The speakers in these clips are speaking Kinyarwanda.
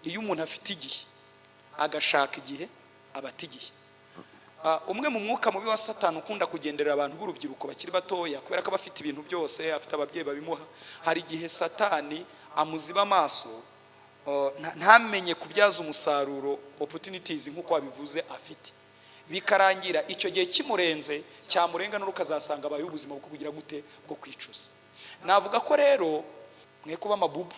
iyo umuntu afite igihe agashaka igihe abatigiye. Umwe mu mwuka mubi wa Satani ukunda kugenderera abantu b'urubyiruko bakiri batoya kubera ko bafite ibintu byose, afite ababyeyi babimuha. Hari igihe Satani amuziba amaso ntamenye kubyaza umusaruro opportunities nk'uko wabivuze afite, bikarangira icyo gihe kimurenze cyamurenga n'urukazasanga abaye ubuzima bwo kugira gute bwo kwicuza. Navuga ko rero mwe kuba amabubu,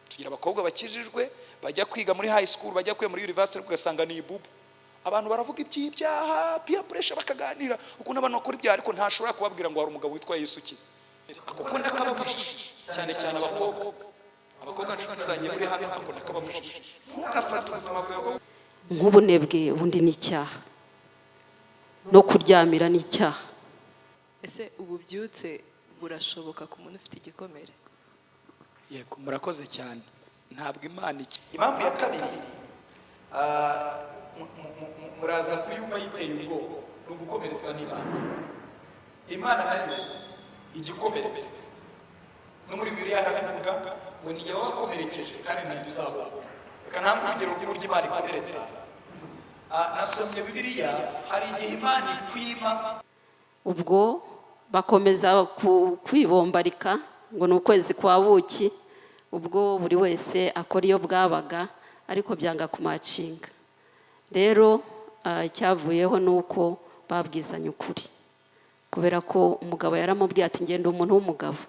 tugira abakobwa bakijijwe bajya kwiga muri high school, bajya kwiga muri university ugasanga ni ibubu. Abantu baravuga iby'ibyaha, peer pressure bakaganira ukuntu abantu bakora ibyaha, ariko ntashobora kubabwira ngo hari umugabo witwa Yesu ukiza. Ako ndakababujije cyane cyane abakobwa nshuti zanjye muri hano, ako ndakababujije. Ntugafate ubuzima bwawe nk'ubunebwe, ubundi ni icyaha, no kuryamira ni icyaha. Ese ububyutse burashoboka ku muntu ufite igikomere? Yego, murakoze cyane. Ntabwo Imana impamvu ya kabiri muraza kuyumva yiteye ubwoba no gukomeretswa n'Imana. Imana nayo igikomeretse, no muri Bibiliya harabivuga ngo ni yawe wakomerekeje kandi nanjye uzabona. Reka ntabwo urugero rw'uburyo Imana ikomeretse. Nasomye Bibiliya, hari igihe Imana ikwima, ubwo bakomeza kwibombarika ngo ni ukwezi kwa buki, ubwo buri wese akora iyo bwabaga, ariko byanga kumacinga. Rero icyavuyeho ni uko babwizanye ukuri, kubera ko umugabo yaramubwiye ati ngende umuntu w'umugabo,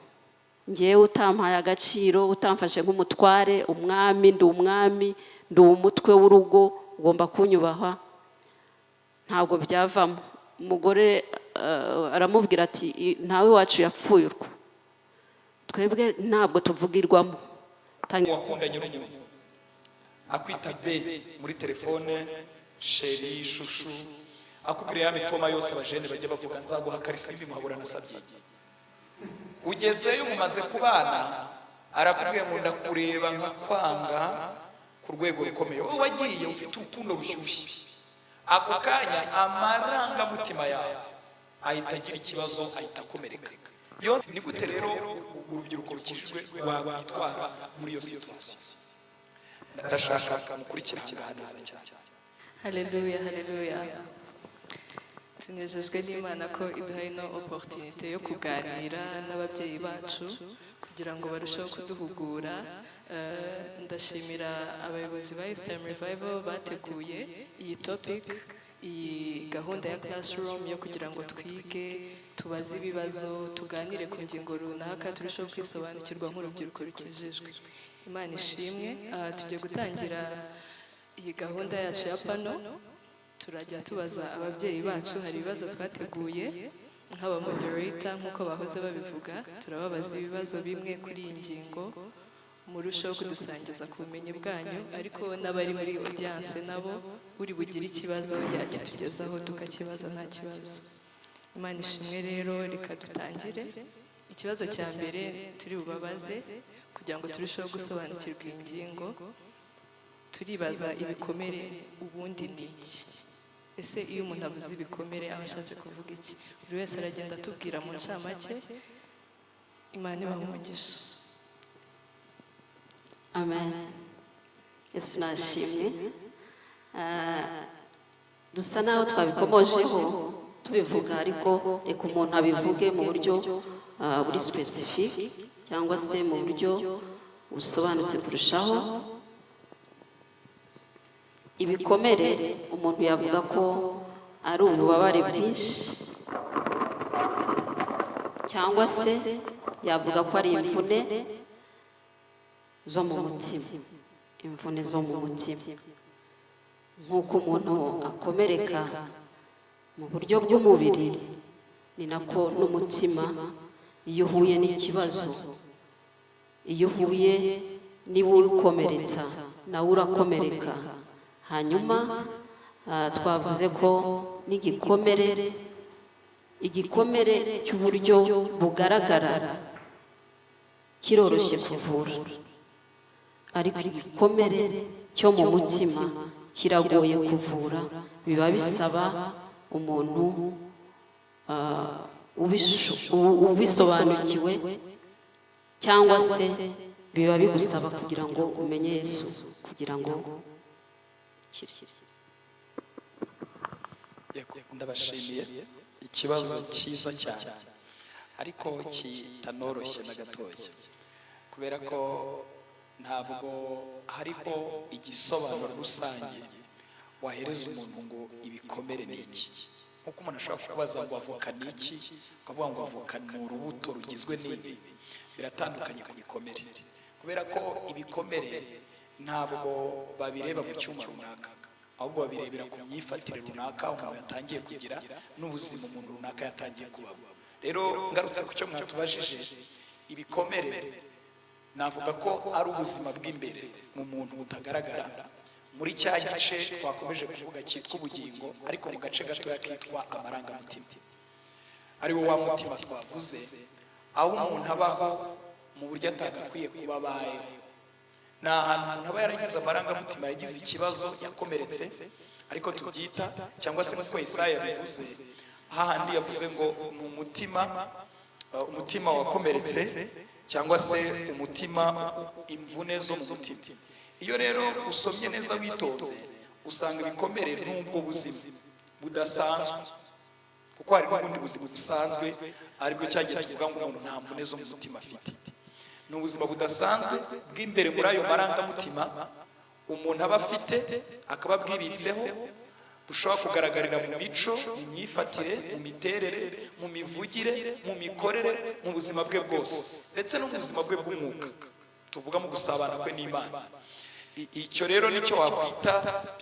ngewe utampaye agaciro, utamfashe nk'umutware, umwami ndi umutwe w'urugo, ugomba kunyubaha, ntabwo byavamo. Umugore aramubwira ati ntawe wacu yapfuye urwo, twebwe ntabwo tuvugirwamo. wakundanye n'umuntu akwita be muri telefone, sheri, shushu, akubwira ya mitoma yose abajene bajya bavuga nzaguha karisimbi muhabura nasabye. Ugezeyo mumaze kubana arakubwiye ngo ndakureba nka kwanga ku rwego rukomeye, wowe wagiye ufite urukundo rushyushye, ako kanya amarangamutima yawe ahita agira ikibazo, ahita akomereka. Ni gute rero urubyiruko rukijijwe rwakwitwara muri iyo situation? Ndashaka mukurikira aha neza cyane. Haleluya, haleluya. Tunejejwe n'Imana ko iduhaye no opportunité yo kuganira n'ababyeyi bacu kugira ngo barusheho kuduhugura. Ndashimira abayobozi ba Youth Time Revival bateguye iyi topic, iyi gahunda ya classroom yo kugira ngo twige, tubaze ibibazo, tuganire ku ngingo runaka, turusheho kwisobanukirwa nk'urubyiruko rukijijwe. Imana ishimwe. Tugiye gutangira iyi gahunda yacu ya pano. Turajya tubaza ababyeyi bacu, hari ibibazo twateguye nk'abamoderator nk'uko bahoze babivuga, turababaza ibibazo bimwe kuri iyi ngingo, murushaho kudusangiza ku bumenyi bwanyu, ariko n'abari muri audience nabo uri bugire ikibazo yakitugezaho tukakibaza nta kibazo. Imana ishimwe. Rero reka dutangire. Ikibazo cya mbere turi bubabaze kugira ngo turusheho gusobanukirwa iyi ngingo, turibaza ibikomere ubundi ni iki? Ese iyo umuntu avuze ibikomere aba ashatse kuvuga iki? Buri wese aragenda atubwira mu ncamake. Imana ibahe umugisha. Amen. Yesu nashimwe. Dusa naho twabikomojeho tubivuga, ariko reka umuntu abivuge mu buryo buri specific cyangwa se mu buryo busobanutse kurushaho. Ibikomere umuntu yavuga ko ari ububabare bwinshi, cyangwa se yavuga ko ari imvune zo mu mutima, imvune zo mu mutima. Nk'uko umuntu akomereka mu buryo bw'umubiri, ni nako n'umutima iyo uhuye n'ikibazo, iyo uhuye niwe ukomeretsa nawe urakomereka. Hanyuma twavuze ko n'igikomere, igikomere cy'uburyo bugaragara kiroroshye kuvura, ariko igikomere cyo mu mutima kiragoye kuvura. Biba bisaba umuntu ubisobanukiwe cyangwa se biba bigusaba kugira ngo umenye Yesu kugira ngo ukire. ndabashimiye ikibazo cyiza cyane ariko kitanoroshye na gatoya kubera ko ntabwo hariho igisobanuro rusange wahereza umuntu ngo ibikomere ni iki. Nkuko umuntu ashobora kubaza ngo avoka ni iki ukavuga ngo avoka ni urubuto rugizwe n'ibi, biratandukanye ku bikomere kubera ko ibikomere ntabwo babireba mu cyuma runaka ahubwo babirebera ku myifatire runaka umuntu yatangiye kugira n'ubuzima umuntu runaka yatangiye kubamo. Rero ngarutse ku cyo mwatubajije, ibikomere navuga ko ari ubuzima bw'imbere mu muntu butagaragara muri cya gice twakomeje kuvuga cyitwa ubugingo ariko mu gace gatoya kitwa amarangamutima, ari wo wa mutima twavuze, aho umuntu abaho mu buryo atagakwiye kuba abayeho. Ni ahantu umuntu aba yaragize amarangamutima, yagize ikibazo, yakomeretse ariko tubyita cyangwa se nk'uko Yesaya yabivuze hahandi yavuze ngo ni umutima wakomeretse cyangwa se umutima, imvune zo mu mutima. Iyo rero usomye neza witonze usanga ibikomere n'ubwo buzima budasanzwe, kuko hari n'ubundi buzima busanzwe aribwo cyagiye tuvuga ngo umuntu nta mvune zo mu mutima afite. Ni ubuzima budasanzwe bw'imbere muri ayo marangamutima umuntu aba afite akaba bwibitseho, bushobora kugaragarira mu mico, mu myifatire, mu miterere, mu mivugire, mu mikorere, mu buzima bwe bwose ndetse no mu buzima bwe bw'umwuka tuvuga mu gusabana kwe n'Imana. Icyo rero nicyo wakwita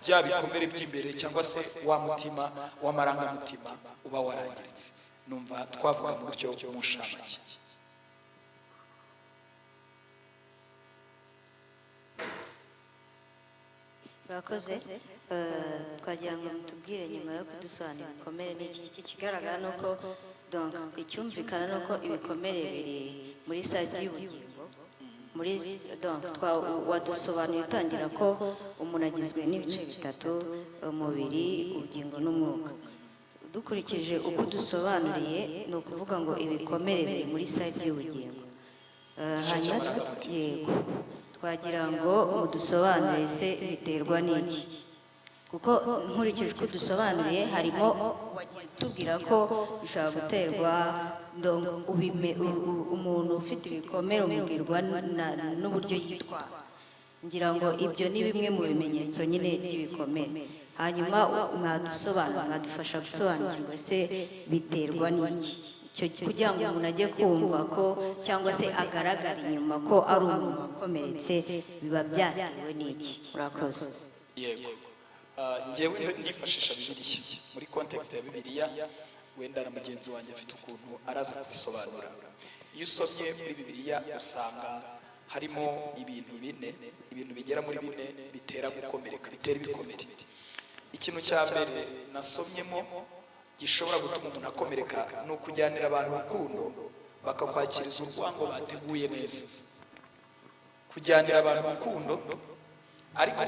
bya bikomere by'imbere cyangwa se wa mutima w'amarangamutima uba warangiritse. Numva twavuga mu buryo mu nshamake. Murakoze. Twagira ngo mutubwire nyuma yo kudusobanurira ibikomere n'iki. Ikigaragara ni uko icyumvikana ni uko ibikomere biri muri side y'ubugingo. Wadusobanuye utangira ko umuntu agizwe n'ibice bitatu: umubiri, ubugingo n'umwuka. Dukurikije uko dusobanuriye ni ukuvuga ngo ibikomere biri muri side y'ubugingo. Hanyuma twagira ngo mudusobanurire se biterwa n'iki, kuko nkurikije uko dusobanuriye harimo tubwira ko bishobora guterwa umuntu ufite ibikomere umubwirwa n'uburyo yitwara. Ngira ngo ibyo ni bimwe mu bimenyetso nyine by'ibikomere. Hanyuma mwadufasha gusobanukirwa se biterwa n'iki, kugira ngo umuntu ajye kumva ko cyangwa se agaragara inyuma ko ari umuntu wakomeretse, biba byatewe n'iki? Murakoze. Yego, njyewe ndifashisha Bibiliya muri context ya Bibiliya, wenda na mugenzi wanjye afite ukuntu araza kubisobanura. Iyo usomye muri Bibiliya usanga harimo ibintu bigera muri bine bitera gukomereka, bitera ibikomere. Ikintu cya mbere nasomyemo gishobora gutuma umuntu akomereka ni ukujyanira abantu urukundo bakakwakiriza urwango bateguye neza. Kujyanira abantu urukundo ariko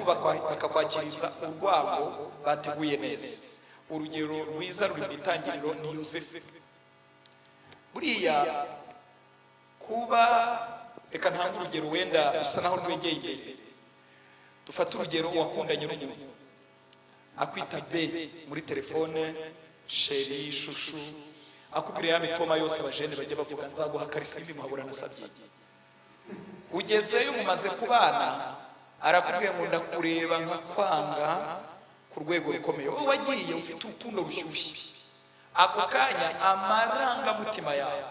bakakwakiriza urwango bateguye neza. Urugero rwiza ruri mu itangiriro ni Yosefu. Buriya kuba, reka ntange urugero wenda usa naho rwegeye imbere. Dufate urugero wakundanye n'umuntu akwita be muri telefone, sheri, shushu, akubwira ya mitoma yose abajene bajya bavuga nzaguha karisimbi muhabura na sabye. Ugezeyo mumaze kubana arakubwiye ngo ndakureba nka kwanga ku rwego rukomeye. Wowe wagiye ufite urukundo rushyushye, ako kanya amarangamutima yawe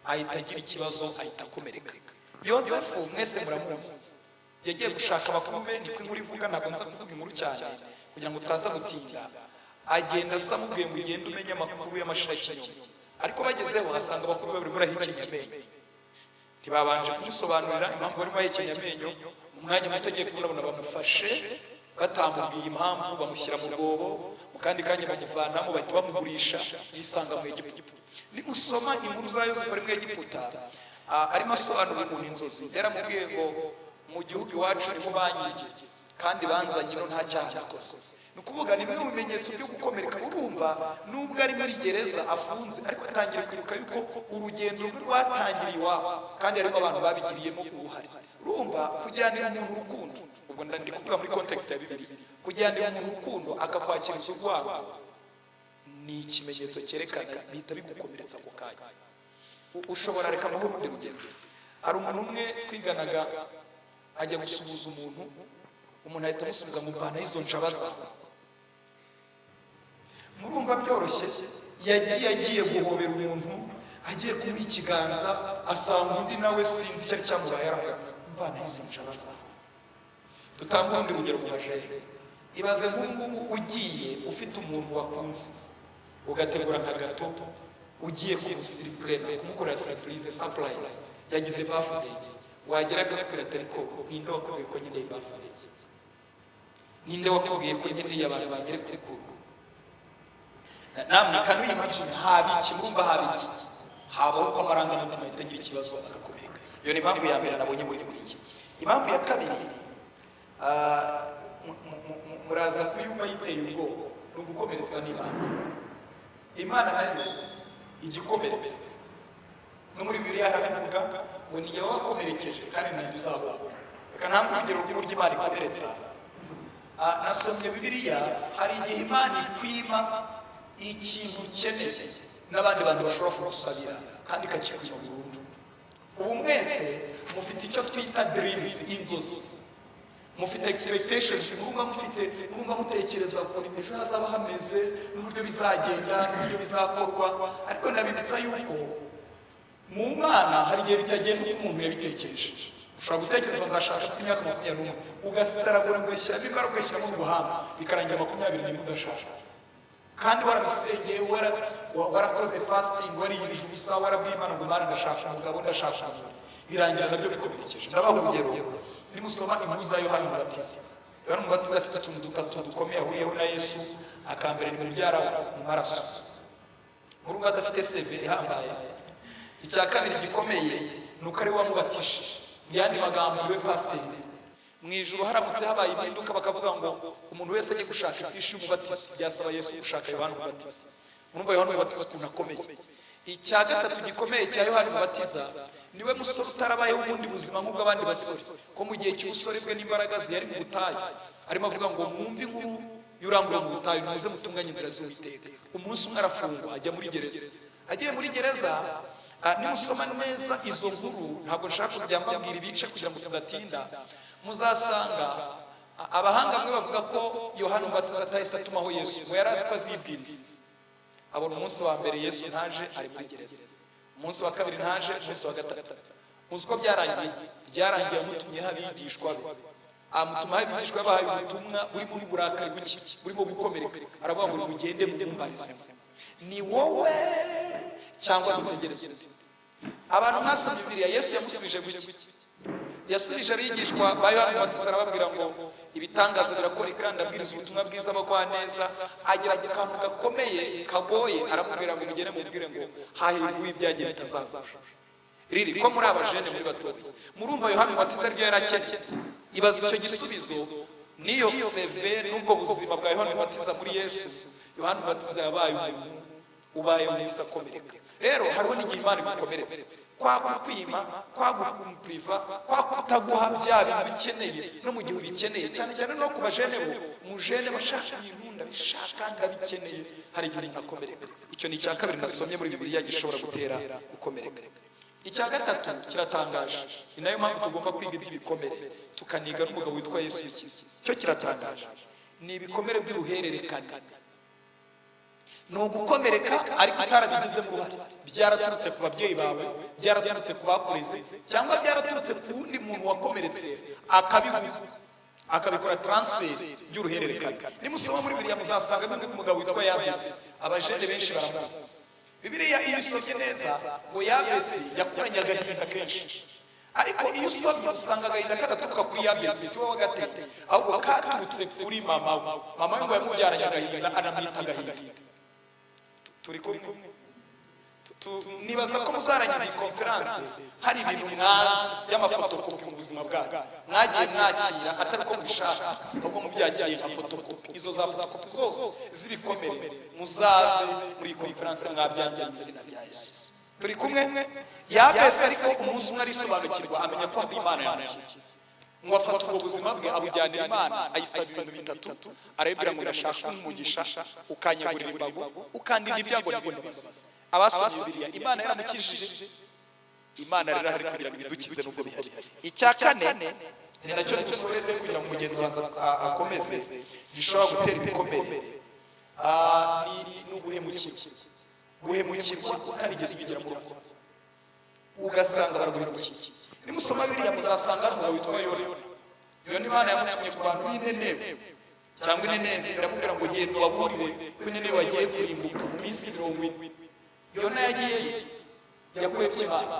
ahita agira ikibazo, ahita akomereka. Yosefu mwese muramuzi, yagiye gushaka abakuru be, niko inkuru ivuga, ntabwo nza kuvuga inkuru cyane kugira ngo utaza gutinda. Agenda asa mubwiye ngo ugende umenye amakuru y'amashira y'ikinyoma, ariko bagezeho asanga abakuru be bari murahekenya amenyo. Ntibabanje kumusobanurira impamvu barimo bahekenya amenyo. Mu mwanya muto agiye kubona bamufashe, batamubwiye impamvu, bamushyira mu rwobo, mu kandi kanya bamuvanamo, bahita bamugurisha, yisanga mu Egiputa. Nimusoma inkuru za Yosefu ari mu Egiputa, arimo asobanura umuntu inzozi. Yaramubwiye ngo mu gihugu iwacu niho banyirye kandi banzanye ino nta cyaha nakoze. Ni ukuvuga ni bimwe mu bimenyetso byo gukomereka. Urumva nubwo ari muri gereza afunze, ariko atangira kwibuka yuko urugendo rwe rwatangiriye iwabo kandi harimo abantu babigiriyemo uruhare. urumva kujyanira umuntu urukundo, ubwo ndi kuvuga muri context ya Bibiliya, kujyanira umuntu urukundo akakwakiriza urwango ni ikimenyetso cyerekana bihita bigukomeretsa ako kanya. Ushobora reka amahoro urundi rugero. Hari umuntu umwe twiganaga ajya gusuhuza umuntu ahita amusubiza ngo mvana izo njaba zawe. Murumva byoroshye, yagiye guhobera umuntu, agiye kumuha ikiganza, asanga undi nawe sinzi icyo ari cyamubaye, aramubwira mvana izo njaba zawe. Dutanga urundi rugero mu bajehe. Ibaze nk'ubu ugiye ufite umuntu wakunze, ugategura nka gato, ugiye kumusiripurena, kumukorera surprise, yagize birthday, wagera akakubwira ati ariko ninde wakubwiye ko nkeneye birthday? Ninde wakubwiye ko nkeneye abantu bagere kuri kuru? Namwe kandi uyimagine habiki, murumva habiki, habaho ko amarangamutima yitagira ikibazo agakomereka. Iyo ni impamvu ya mbere nabonye muri buriya. Impamvu ya kabiri, muraza kuyumva yiteye ubwoba, ni ugukomeretswa n'Imana. Imana nayo igikomeretse, no muri Bibiliya harabivuga ngo ni yawe wakomerekeje kandi ntabwo uzabona. Reka ntabwo urugero rw'uburyo Imana ikomeretsa. Nasomye Bibiliya, hari igihe Imana ikwima ikintu ukeneye n'abandi bantu bashobora kugusabira kandi ikakikwima burundu. Ubu mwese mufite icyo twita dreams, inzozi, mufite expectation, murumva mutekereza ukuntu ejo hazaba hameze, n'uburyo bizagenda, n'uburyo bizakorwa. Ariko ndabibutsa yuko mu Mana hari igihe bitagenda uko umuntu yabitekereje. Ushobora gutekereza nzashaka afite imyaka 21, ugasaragura ugashyiramo imbaraga, ugashyiramo ubuhanga, bikarangira 20 n'imwe udashatse. Kandi warabisengeye, warakoze fasting, wariyirije ubusa, warabwiye Imana ngo Mana ndashaka umugabo, ndashaka umugore, birangira nabyo bikomerekeje. Ndabaha urugero. Nimusoma inkuru za Yohana Umubatiza. Yohana Umubatiza afite utuntu dutatu dukomeye ahuriyeho na Yesu. Akambere ni mubyara mu maraso, murumva adafite CV ihambaye. Icya kabiri gikomeye ni uko ari wamubatije, mu yandi magambo niwe pasiteri. Mu ijuru haramutse habaye impinduka bakavuga ngo umuntu wese agiye gushaka ifishi y'umubatizo, byasaba Yesu gushaka Yohana Umubatiza. Murumva Yohana Umubatiza ukuntu akomeye. Icya gatatu gikomeye cya Yohana Umubatiza, niwe musore utarabayeho ubundi buzima nk'ubw'abandi basore, ko mu gihe cy'ubusore bwe n'imbaraga ze yari mu butayu, arimo avuga ngo mwumve inkuru y'urangurura mu butayu, muze mutunganye inzira z'Uwiteka. Umunsi umwe arafungwa, ajya muri gereza. Agiye muri gereza, nimusoma neza izo nkuru, ntabwo nshaka kujya mbabwira ibice kugira ngo tudatinda, muzasanga abahanga bamwe bavuga ko Yohana Umubatiza atahise atumaho Yesu, ngo yari azi ko azibwiriza. Abona umunsi wa mbere Yesu ntaje, ari muri gereza. Umunsi wa kabiri ntaje, umunsi wa gatatu. Muzi ko byarangiye amutumyeho abigishwa be. Amutumaho abigishwa be, bahaye ubutumwa buri muri burakari buke, burimo gukomereka. Aravuga ngo mugende mumbarize, ni wowe cyangwa dutegereze undi? Abantu mwasomye Bibiliya, Yesu yamusubije guki? Yasubije abigishwa ba Yohana Umubatiza, arababwira ngo ibitangaza birakoreka, ndabwiriza ubutumwa bwiza abagwaneza. Agira akantu gakomeye kagoye, aramubwira ngo mugende mubwire ngo hahirwa ibyagiye bitazagusha. Riri ko muri abajene muri batoya, murumva Yohana Umubatiza aribyo yarakenye. Ibaza icyo gisubizo niyo CV n'ubwo buzima bwa Yohana Umubatiza muri Yesu. Yohana Umubatiza yabaye umuntu ubaye mwese akomereka. Rero hariho n'igihe Imana igukomeretse, kwa kukwima, kwa gupriva, kwa kutaguha bya bintu ukeneye no mu gihe ubikeneye, cyane cyane no ku bajene bo, umujene bashaka ibintu ndabishaka ndabikeneye, hari igihe nakomereka. Icyo ni icya kabiri nasomye muri Bibiliya gishobora gutera gukomereka. Icya gatatu kiratangaje, ni nayo mpamvu tugomba kwiga iby'ibikomere, tukaniga n'umugabo witwa Yesu Mukiza. Cyo kiratangaje, ni ibikomere by'uruhererekane. Ni ugukomereka ariko utarabigizemo uruhare. Byaraturutse ku babyeyi bawe, byaraturutse ku bakureze, cyangwa byaraturutse ku wundi muntu wakomeretse akabikora transfer by'uruhererekane. Nimusoma muri Bibiliya muzasanga bimwe umugabo witwa Yabesi. Abajene benshi baramuzi. Bibiliya iyo usomye neza ngo Yabesi yakuranye agahinda kenshi, ariko iyo usomye usanga agahinda kadaturuka kuri Yabesi, si wowe wagateye, ahubwo katurutse kuri mama we. Mama we ngo yamubyaranye agahinda, anamwita agahinda. Turi kumwe? Nibaza ko muzarangiza iyi konferanse hari ibintu mwanze by'amafotokopi mu buzima bwanyu, mwagiye mwakira atari ko mubishaka, ahubwo mubyakiriye nka fotokopi. Izo za fotokopi zose z'ibikomere muzave muri iyi konferanse mwabyanze mu izina rya Yesu. turi kumwe. Yabese ariko umunsi umwe arisobanukirwa amenya ko hari Imana yamukiza, ngo afata ubwo buzima bwe abujyanira Imana, ayisaba ibintu bitatu, arabibwira ngo ndashaka umugisha, ukanyegurira imbago, ukandinda ibyago n'imbabazi. Abasomye Bibiliya, Imana yaramukijije. Imana rero hari kugira ngo idukize nubwo bihari. Icya kane ni nacyo dusoreze kugira ngo mugenzi wanjye akomeze, gishobora gutera ibikomere, ni uguhemukirwa. Guhemukirwa utarigeze ubigira mu rugo, ugasanga baraguhemukiye. Nimusoma Bibiliya muzasanga ari umugabo witwa Yona. Yona Imana yamutumye ku bantu b'Ineneve cyangwa Ineneve, iramubwira ngo genda ubaburire ko Ineneve bagiye kurimbuka mu minsi 70. Yona yagiyeyo yakwebye Imana.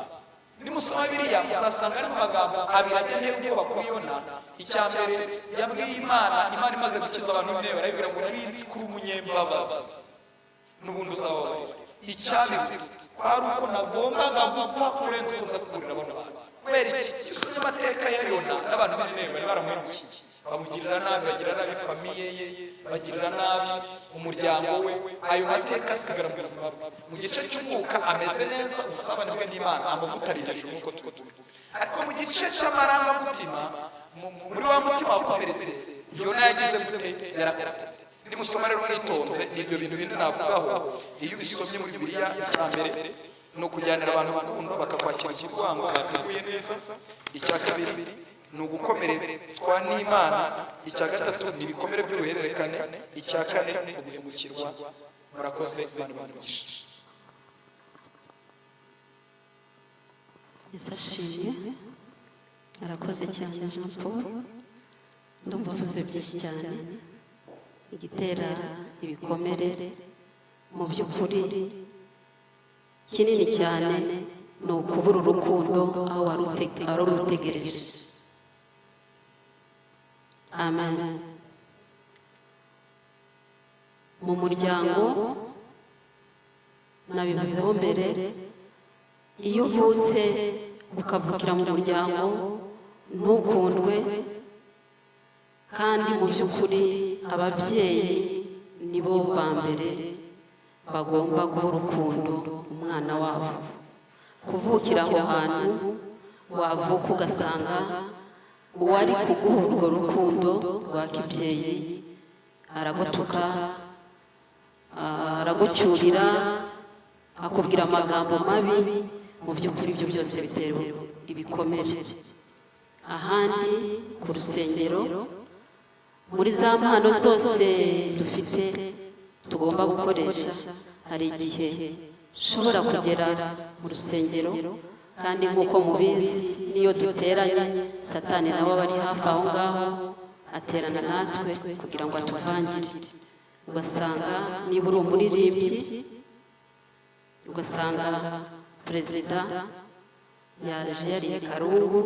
Nimusoma Bibiliya muzasanga ari mu magambo abiri ageneye ubwoba kuri Yona. Icya mbere yabwiye Imana imaze gukiza abantu b'Ineneve, arabibwira ngo nari nzi kuri umunyembabazi n'ubundi uzababarira. Icyabiri kwari uko nagombaga gupfa kurenza uko nza kuburira abana bantu. Kubera iki? Gisomye amateka ya Yona n'abantu b'Ineneve bari baramuhemukiye, bamugirira nabi, bagirira nabi famiye ye, bagirira nabi umuryango we. Ayo mateka asigara mu buzima bwe. Mu gice cy'umwuka ameze neza, ubusabane bwe n'Imana, amavuta ari hejuru nk'uko tuvuga. Ariko mu gice cy'amarangamutima, muri wa mutima wakomeretse, Yona yagize gute? Yarakomeretse. Nimusoma rero mwitonze, ibyo bintu bindi navugaho, iyo ubisomye muri Bibiliya, icya mbere ni ukujyanira abantu urukundo, bakakwakiriza urwango bateguye neza. Icya kabiri ni ugukomeretswa n'Imana. Icya gatatu ni ibikomere by'uruhererekane. Icya kane uguhemukirwa. Murakoze, Imana ibamugishe. Ishimwe, arakoze cyane Jean Paul. Ndumva avuze byinshi cyane. Igitera ibikomere mu by'ukuri kinini cyane ni ukubura urukundo aho wari urutegereje. Amen. Mu muryango nabivuzeho mbere, iyo uvutse ukavukira mu muryango ntukundwe, kandi mu by'ukuri ababyeyi nibo ba mbere bagomba guha urukundo umwana wabo. Kuvukira aho hantu wavuka ugasanga uwari kuguha urwo rukundo rwa kibyeyi aragutuka, aragucyurira, akubwira amagambo mabi. Mu by'ukuri ibyo byose bitera ibikomere. Ahandi ku rusengero, muri za mpano zose dufite tugomba gukoresha, hari igihe ushobora kugera mu rusengero, kandi nk'uko mubizi niyo duteranye, Satani nawe aba ari hafi aho ngaho, aterana natwe kugira ngo atuvangire. Ugasanga niba uri umuririmbyi, ugasanga perezida yaje yariye karungu,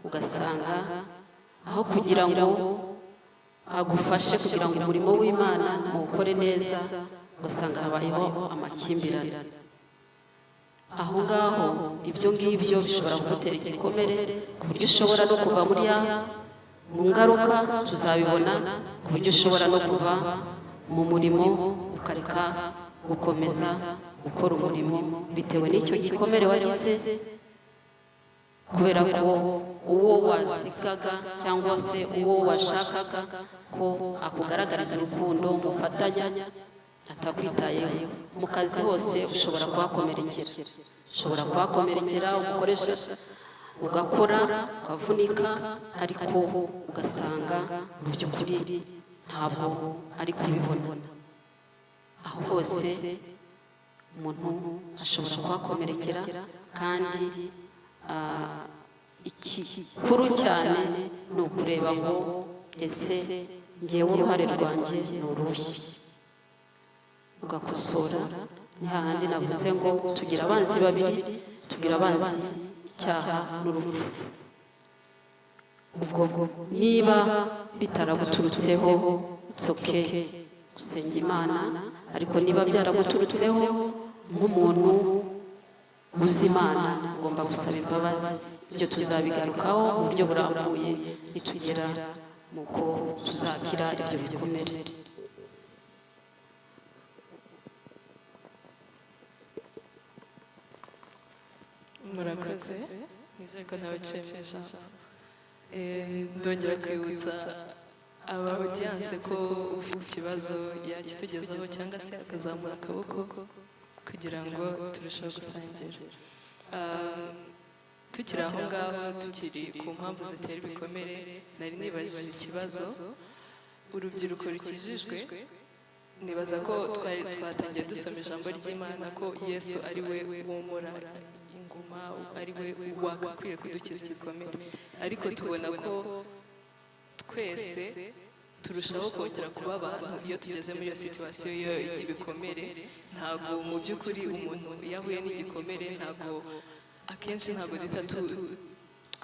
ugasanga aho kugira ngo agufashe kugira ngo umurimo w'Imana muwukore neza, ugasanga habayeho amakimbirane. Aho ngaho ibyo ngibyo bishobora kugutera igikomere, ku buryo ushobora no kuva mu ngaruka tuzabibona, ku buryo ushobora no kuva mu murimo ukareka gukomeza gukora umurimo bitewe n'icyo gikomere wagize, kubera ko uwo wazigaga cyangwa se uwo washakaga ko akugaragariza urukundo mufatanya atakwitayeho. Mu kazi hose ushobora kuhakomerekera, umukoresha ugakora ukavunika, ariko ugasanga mu by'ukuri ntabwo ari kubibona. Aho hose umuntu ashobora kuhakomerekera, kandi ikikuru cyane ni ukureba ngo ese ngewe uruhare rwanjye ni urushyi, ugakosora. Ni hahandi navuze ngo tugira abanzi babiri, tugira abanzi icyaha n'urupfu. Ubwo niba bitaraguturutseho itsoke gusenga Imana, ariko niba byaraguturutseho nk'umuntu uzi Imana ugomba gusaba imbabazi. Ibyo tuzabigarukaho mu buryo burambuye nitugera mu ko tuzakira ibyo bikomere. murakoze nizere ko ntabaciye mu ijambo ndongera kwibutsa aba audience ko ufite ikibazo yakitugezaho cyangwa se akazamura akaboko kugira ngo turusheho gusangira tukiri aho ngaho tukiri ku mpamvu zitera ibikomere nari nibajije ikibazo urubyiruko rukijijwe nibaza ko twatangiye dusoma ijambo ry'Imana ko Yesu ari we womora inguma ari we wakakwiriye kudukiza ibikomere ariko tubona ko twese turushaho kongera kuba abantu iyo tugeze muri iyo situwasiyo y'ibikomere ntabwo mu by'ukuri umuntu iyo ahuye n'igikomere ntabwo akenshi ntabwo duhita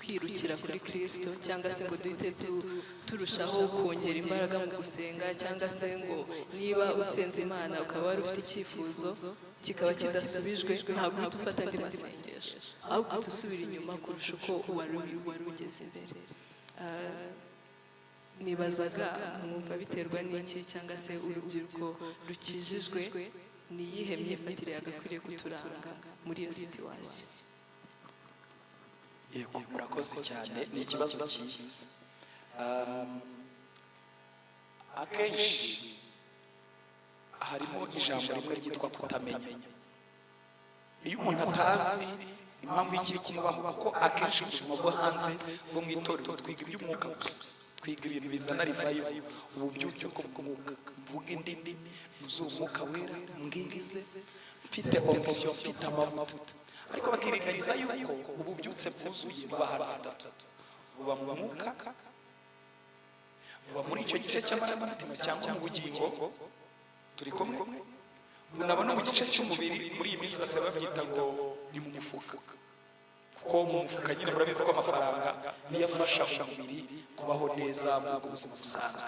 twirukira kuri Kristo cyangwa se ngo duhite turushaho kongera imbaraga mu gusenga cyangwa se ngo niba usenze Imana ukaba wari ufite icyifuzo kikaba kidasubijwe ntabwo uhita ufata andi masengesho ahubwo dusubira inyuma kurusha uko wari ugeze imbere nibazaga mwumva biterwa n'iki cyangwa se urubyiruko rukijijwe ni iyihe myifatire yagakwiriye kuturanga muri iyo situwasiyo yego murakoze cyane ni ikibazo cyiza akenshi harimo ijambo rimwe ryitwa kutamenya iyo umuntu atazi impamvu y'ikiri kumubaho kuko akenshi ubuzima bwo hanze bwo mu itorero twiga iby'umwuka gusa twiga ibintu bizana revival ububyutse bwo mu mwuka mvuga indimi nuzuye umwuka wera mbwirize mfite onction mfite amavuta ariko bakirengagiza yuko ububyutse bwuzuye buba ahantu hatatu buba mu mwuka buba muri icyo gice cy'amarangamutima cyangwa mu bugingo turi kumwe bunaba no mu gice cy'umubiri muri iyi minsi bose babyita ngo ni mu mufuka kuko mu mufuka nyine murabizi ko amafaranga niyo afasha umubiri kubaho neza mu buzima busanzwe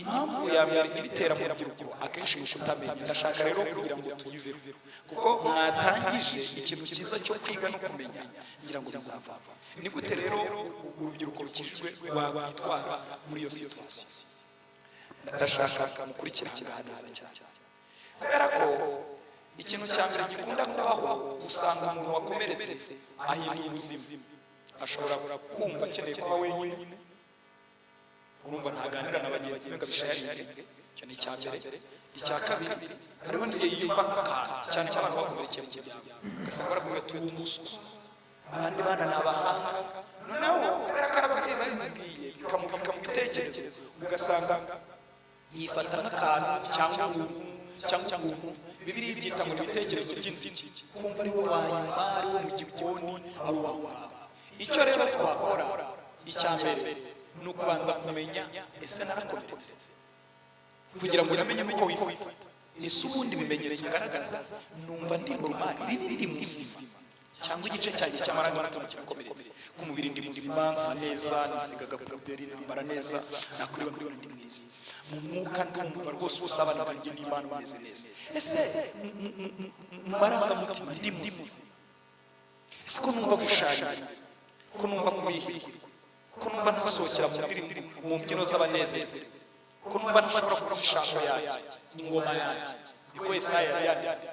impamvu ya mbere ibitera mu rubyiruko akenshi ni ukutamenya ndashaka rero kugira ngo tuyiveho kuko mwatangije ikintu cyiza cyo kwiga no kumenya ngira ngo bizavava ni gute rero urubyiruko rukijijwe rwakwitwara muri iyo situwasiyo ndashaka mukurikira ahangaha neza cyane kubera ko ikintu cya mbere gikunda kubaho usanga umuntu wakomeretse ahinda ubuzima ashobora kumva akeneye kuba wenyine urumva ntaganira na bagenzi be ngo abishayaringe icyo ni icya mbere icya kabiri hariho n'igihe yiyumva nk'akantu cyane nk'abantu bakomerekeye mu muryango ugasanga barakubwira turi umuswa abandi bana ni abahanga noneho kubera ko ari ababyeyi babimubwiye bikamubika mu bitekerezo ugasanga yifata nk'akantu cyangwa ukuntu Bibiliya ibyita ngo ibitekerezo by'inziki kumva ari we wa nyuma ari wo mu gikoni ari uwawe ngaho icyo rero twakora icya mbere ni ukubanza kumenya ese narakomeretse kugira ngo unamenye uko wifata ese ubundi ibimenyetso ugaragaza numva ndi normal riri muzima cyangwa igice cyanjye cy'amarangamutima kirakomeretse ku mubiri ndi muzima nsa neza nisigaga puderi nambara neza nakuriwe nkabona ndi mwiza mu mwuka ndumva rwose ubusabane bwanjye n'Imana bumeze neza ese mu marangamutima ndi muzima ese ko numva gushanya ko numva kubihirwa ko numva ntasohokera mu ndirimbo mu mbyino z'abanezero ko numva ntashobora kuvuga ishako yanjye ingoma yanjye niko Yesaya yabyanditse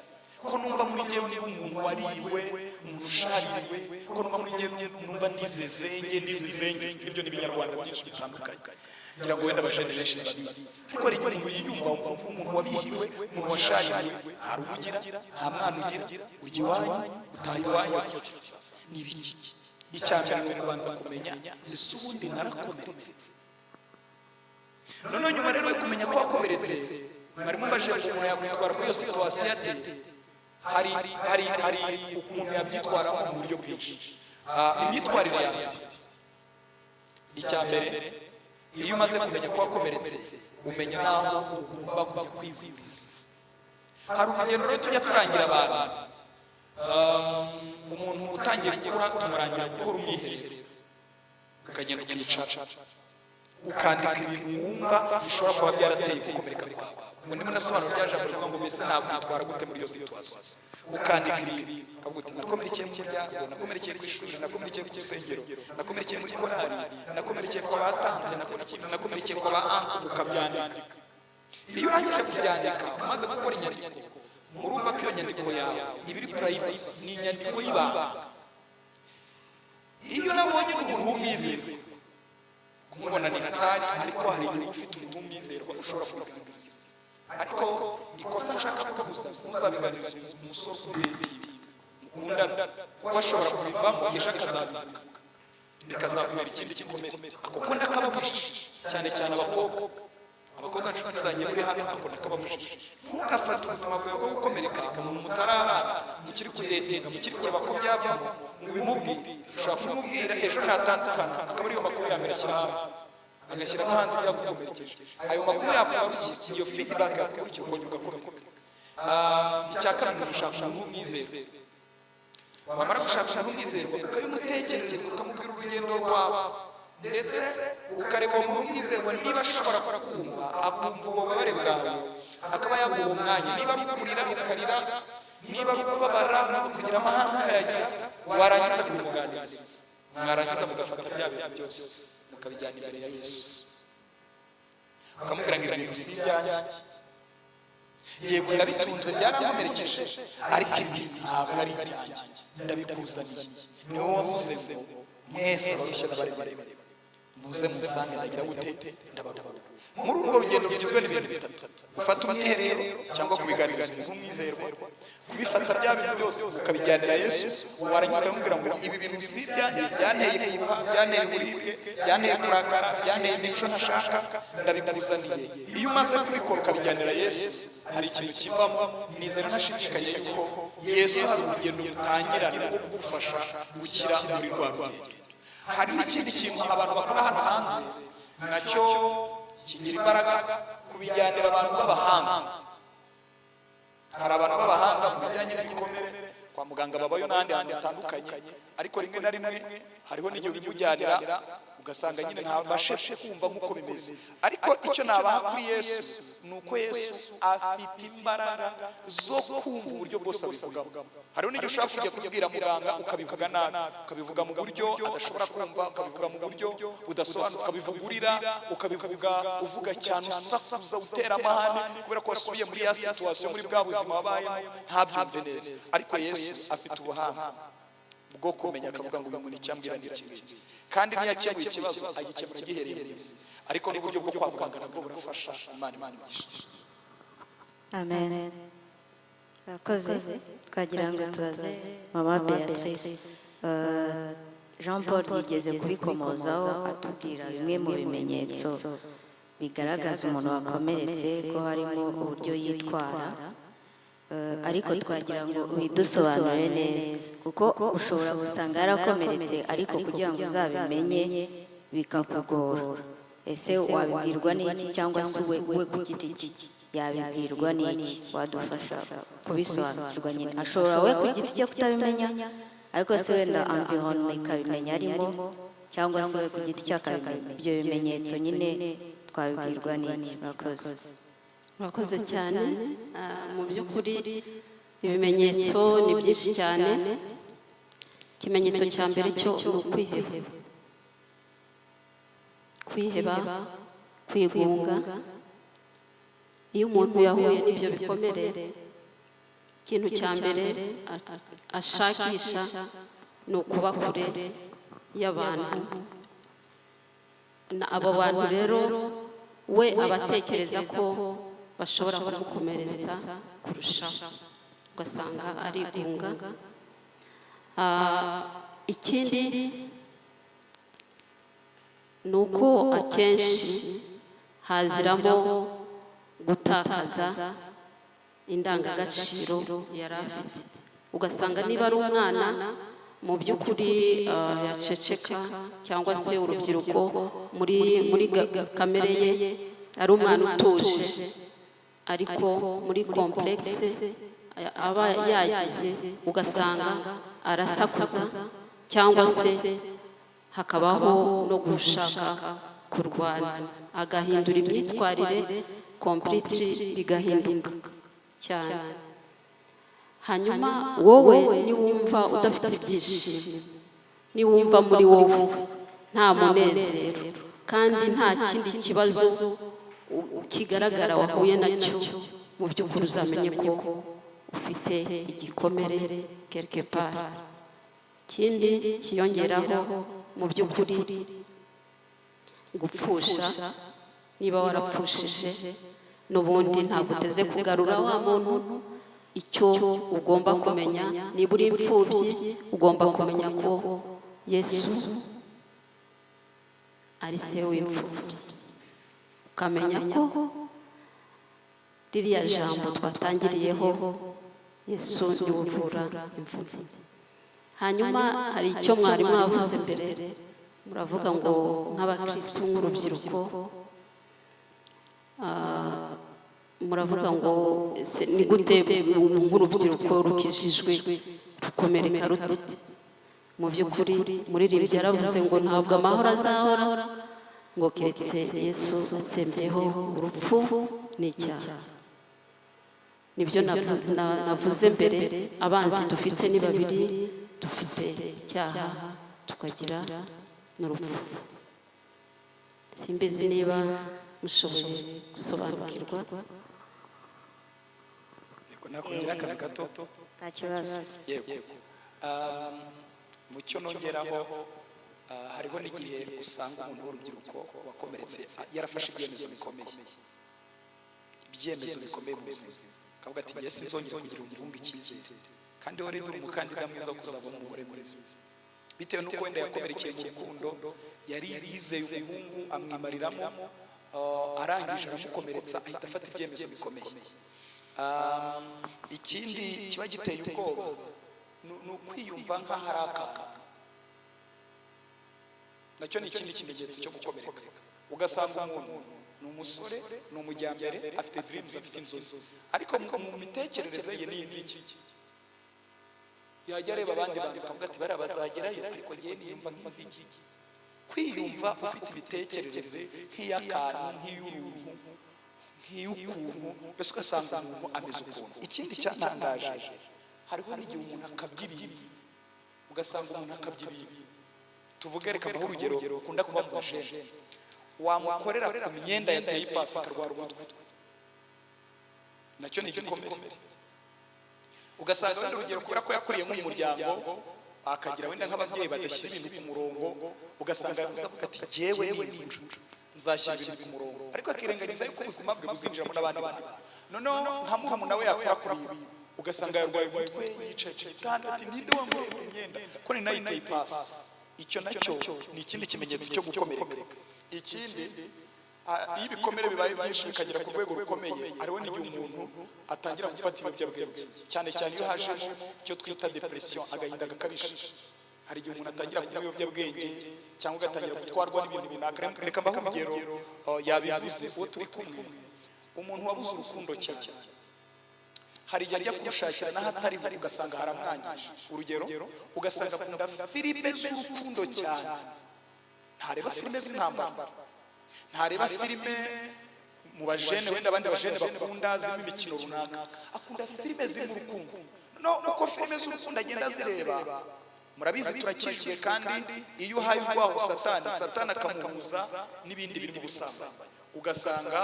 ko numva muri njyewe ndi umuntu wariwe umuntu ushariwe ko numva muri njyewe numva ndizezenge ibyo ni ibinyarwanda byinshi bitandukanye ngira ngo wenda abajeneresheni babizi ariko hari igihe umuntu yiyumva ukumva umuntu wabihiwe umuntu washariwe nta rugo ugira nta mwana ugira urya iwanyu utaha iwanyu ni ibiki icya mbere ni ukubanza kumenya ese ubundi narakomeretse noneho nyuma rero yo kumenya ko wakomeretse mwarimu mbaje ngo umuntu yakwitwara muri iyo situwasiyo ate hari umuntu yabyitwaramo mu buryo bwinshi imyitwarire ya mbere icya mbere iyo umaze kumenya ko wakomeretse umenya n'aho ugomba kujya kwivuriza hari urugendo rero tujya turangira abantu umuntu utangiye gukura tumurangira gukora umwiherero ukagenda ukicara ukandika ibintu wumva bishobora kuba byarateye gukomereka kwawe ngo ndimo nasobanura bya jambo rivuga ngo mbese nakwitwara gute muri iyo situwasiyo ukandika ibintu ukavuga uti nakomerekeye mu muryango nakomerekeye ku ishuri nakomerekeye ku rusengero nakomerekeye muri korali nakomerekeye kwa batanze nakomerekeye kwa ba anko ukabyandika iyo urangije kubyandika umaze gukora inyandiko murumva ko iyo nyandiko yawe iba iri privacy, ni inyandiko y'ibanga. Iyo nabonye umuntu w'umwizerwa kumubona ni hatari, ariko hari igihe ufite umuntu w'umwizerwa ushobora kubiganiriza. Ariko ikosa nshaka kubuza, muzabiganiriza umusore ukubera mukundana, kuko ashobora kubivamo ejo akazabivuga bikazakubera ikindi gikomere. Ako ko ndakababujije cyane cyane abakobwa nshuti zanjye muri hano, ako ndakababujije. Ntugafate ubuzima bwawe bwo gukomereka umuntu mutarabana, mukiri kudetinga, mukiri kureba ko byavamo, ngo ubimubwire. Ushobora kumubwira ejo natandukana, akaba ariyo makuru ya mbere ashyira hanze, agashyira no hanze ibyakukomerekeje. Ayo makuru yakugarukiye, iyo feedback yakugarukiye, ukongera ugakomereka. Icya kabiri, ushaka umuntu w'umwizerwa. Wamara gushaka umuntu w'umwizerwa ukabimutekerereza, ukamubwira urugendo rwawe, ndetse ukareba uwo muntu w'umwizerwa niba ashobora kumva, akumva ububabare bwawe, akaba yaguha umwanya. Niba ari ukurira ukarira, niba ari ukubabara kugira amahanga ukayagira, warangiza kumuganiriza, mwarangiza mugafata bya bintu byose mukabijyana imbere ya Yesu, ukamubwira ngo ibintu si ibyanjye, yego ndabitunze byarankomerekeje, ariko ibi ntabwo ari ibyanjye, ndabikuzaniye. Niwo wavuze ngo mwese abarushye n'abaremerewe muze musange, ndagira gute? Ndabaruhura. Muri urwo rugendo rugizwe n'ibintu bitatu: gufata umwiherero cyangwa kubiganiriza umuntu w'umwizerwa, kubifata bya bintu byose ukabijyanira Yesu, warangiza ukamubwira ngo ibi bintu si ibyanjye, byanteye kwibuka, byanteye uburibwe, byanteye kurakara, byanteye imico ntashaka, ndabikuzaniye. Iyo umaze kubikora ukabijyanira Yesu, hari ikintu kivamo. Nizera ntashidikanya yuko Yesu hari urugendo rutangirana rwo kugufasha gukira muri rwa rugendo. Hari n'ikindi kintu abantu bakora hano hanze nacyo kigira imbaraga, kubijyanira abantu b'abahanga. Hari abantu b'abahanga mu bijyanye n'igikomere, kwa muganga babayo n'ahandi hantu hatandukanye, ariko rimwe na rimwe hariho n'igihe ubimujyanira ugasanga nyine ntabashe kumva nk'uko bimeze. Ariko icyo nabaha kuri Yesu ni uko Yesu afite imbaraga zo kumva uburyo bwose abivugamo. Hariho n'igihe ushobora kujya kubwira muganga ukabivuga nabi, ukabivuga mu buryo adashobora kumva, ukabivuga mu buryo budasobanutse, ukabivugurira, ukabivuga uvuga cyane, usakuza, utera amahane, kubera ko wasubiye muri ya situwasiyo, muri bwa buzima wabayemo, ntabyumve neza. Ariko Yesu afite ubuhanga bwo kumenya, akavuga ngo uyu muntu icyambwira ni iki ngiki, kandi niyakemuye ikibazo agikemura gihereye mu isi. Ariko n'uburyo bwo kwa muganga nabwo burafasha. Imana imugishe. Amen. Bakoze. Twagira ngo tubaze mama Beatrice, Jean Paul yigeze kubikomozaho atubwira bimwe mu bimenyetso bigaragaza umuntu wakomeretse, ko harimo uburyo yitwara, ariko twagira ngo ubidusobanurire neza, kuko ushobora gusanga yarakomeretse ariko kugira ngo uzabimenye bikakugora. Ese wabibwirwa n'iki, cyangwa se we ku giti cye yabibwirwa n'iki? Wadufasha kubisobanukirwa nyine. Ashobora we ku giti cye kutabimenya, ariko se wenda environnement ikabimenya arimo, cyangwa se we ku giti cye akabimenya. Ibyo bimenyetso nyine twabibwirwa n'iki? Murakoze cyane. Mu by'ukuri ibimenyetso ni byinshi cyane. Ikimenyetso cya mbere cyo ni ukwiheba, kwigunga. Iyo umuntu yahuye n'ibyo bikomere, ikintu cya mbere ashakisha ni ukuba kure y'abantu. Abo bantu rero we abatekereza ko bashobora kumukomeretsa kurushaho, ugasanga arigunga. Ikindi ni uko akenshi haziramo gutakaza indangagaciro yari afite. Ugasanga niba ari umwana mu by'ukuri yaceceka, cyangwa se urubyiruko muri kamere ye ari umwana utuje, ariko muri komplekse aba yagize ugasanga arasakuza, cyangwa se hakabaho no gushaka kurwana, agahindura imyitwarire completely, bigahinduka cyane. Hanyuma wowe niwumva udafite ibyishimo, niwumva muri wowe nta munezero, kandi nta kindi kibazo kigaragara wahuye nacyo, mu by'ukuri uzamenye ko ufite igikomere quelque part. Ikindi kiyongeraho mu by'ukuri gupfusha, niba warapfushije n'ubundi ntabwo uteze kugarura wa muntu. Icyo ugomba kumenya, niba uri imfubyi ugomba kumenya ko Yesu ari se w'imfubyi, ukamenya ko ririya jambo twatangiriyeho Yesu niwe uvura imfubyi. Hanyuma hari icyo mwari mwavuze mbere, muravuga ngo nk'abakristo nk'urubyiruko, muravuga ngo ni gute nk'urubyiruko rukijijwe rukomereka rute? Mu by'ukuri umuririmbyi yaravuze ngo ntabwo amahoro azahora, ngo keretse Yesu atsembyeho urupfu n'icyaha. Nibyo navuze mbere, abanzi dufite ni babiri, dufite icyaha tukagira n'urupfu. Simbizi niba mushoboye gusobanukirwa. nakongera akantu gato. nta kibazo. Yego. Mu cyo nongeraho, hariho n'igihe usanga umuntu w'urubyiruko wakomeretse yarafashe ibyemezo bikomeye mu buzima, akavuga ati ngiye sinzongera kugira umuhungu icyizere, kandi wari uri umukandida mwiza wo kuzabona umugore mwiza, bitewe n'uko wenda yakomerekeye mu rukundo, yari yizeye umuhungu amwimariramo, arangije aramukomeretsa, ahita afata ibyemezo bikomeye. Ikindi kiba giteye ubwoba ni ukwiyumva nk'aho ari akantu, nacyo ni ikindi kimenyetso cyo gukomereka. Ugasanga umuntu ni umusore, ni umujyambere, afite dreams, afite inzozi, ariko mu mitekerereze ye ni inzige. Yajya areba abandi bantu akavuga ati bariya bazagerayo, ariko ngewe niyumva nk'inzige. Kwiyumva ufite imitekerereze nk'iy'akantu, nk'iy'uruntu, nk'iy'ukuntu, mbese ugasanga umuntu ameze ukuntu. Ikindi cyatangaje, hariho n'igihe umuntu akabya ibintu, ugasanga umuntu akabya ibintu. Tuvuge, reka mbaho urugero ukunda kuba mu bajene, wamukorera ku myenda yateye ipasi akarwara umutwe, nacyo ni igikomere. Ugasanga wenda urugero kubera ko yakuriye nko mu muryango, akagira wenda nk'ababyeyi badashyira ibintu ku murongo, ugasanga avuga ati jyewe nibura nzashyira ibintu ku murongo, ariko akirengagiza yuko ubuzima bwe buzinjiramo n'abandi bantu. Noneho nka murumuna we yakora kuri ibi, ugasanga yarwaye umutwe, yicaye ku gitanda, ati ninde wamuriye ku myenda ko ni nayo iteye ipasi. Icyo nacyo ni ikindi kimenyetso cyo gukomereka. Ikindi, iyo ibikomere bibaye byinshi bikagera ku rwego rukomeye, hariho n'igihe umuntu atangira gufata ibiyobyabwenge, cyane cyane iyo hajemo icyo twita depression, agahinda gakabije. Hari igihe umuntu atangira kunywa ibiyobyabwenge cyangwa agatangira gutwarwa n'ibintu runaka. Reka mbaho urugero, yabivuze uwo turi kumwe, umuntu wabuze urukundo cyane, hari igihe ajya kurushakira n'ahatariho, ugasanga haramwangije. Urugero, ugasanga akunda filime z'urukundo cyane, ntareba filime z'intambara, ntareba filime mu bajene, wenda abandi bajene bakunda zirimo imikino runaka, akunda filime zirimo urukundo. No, uko filime z'urukundo agenda azireba, murabizi turakijwe, kandi iyo uhaye urwaho satani akamuhuza n'ibindi biri mu busambanyi, ugasanga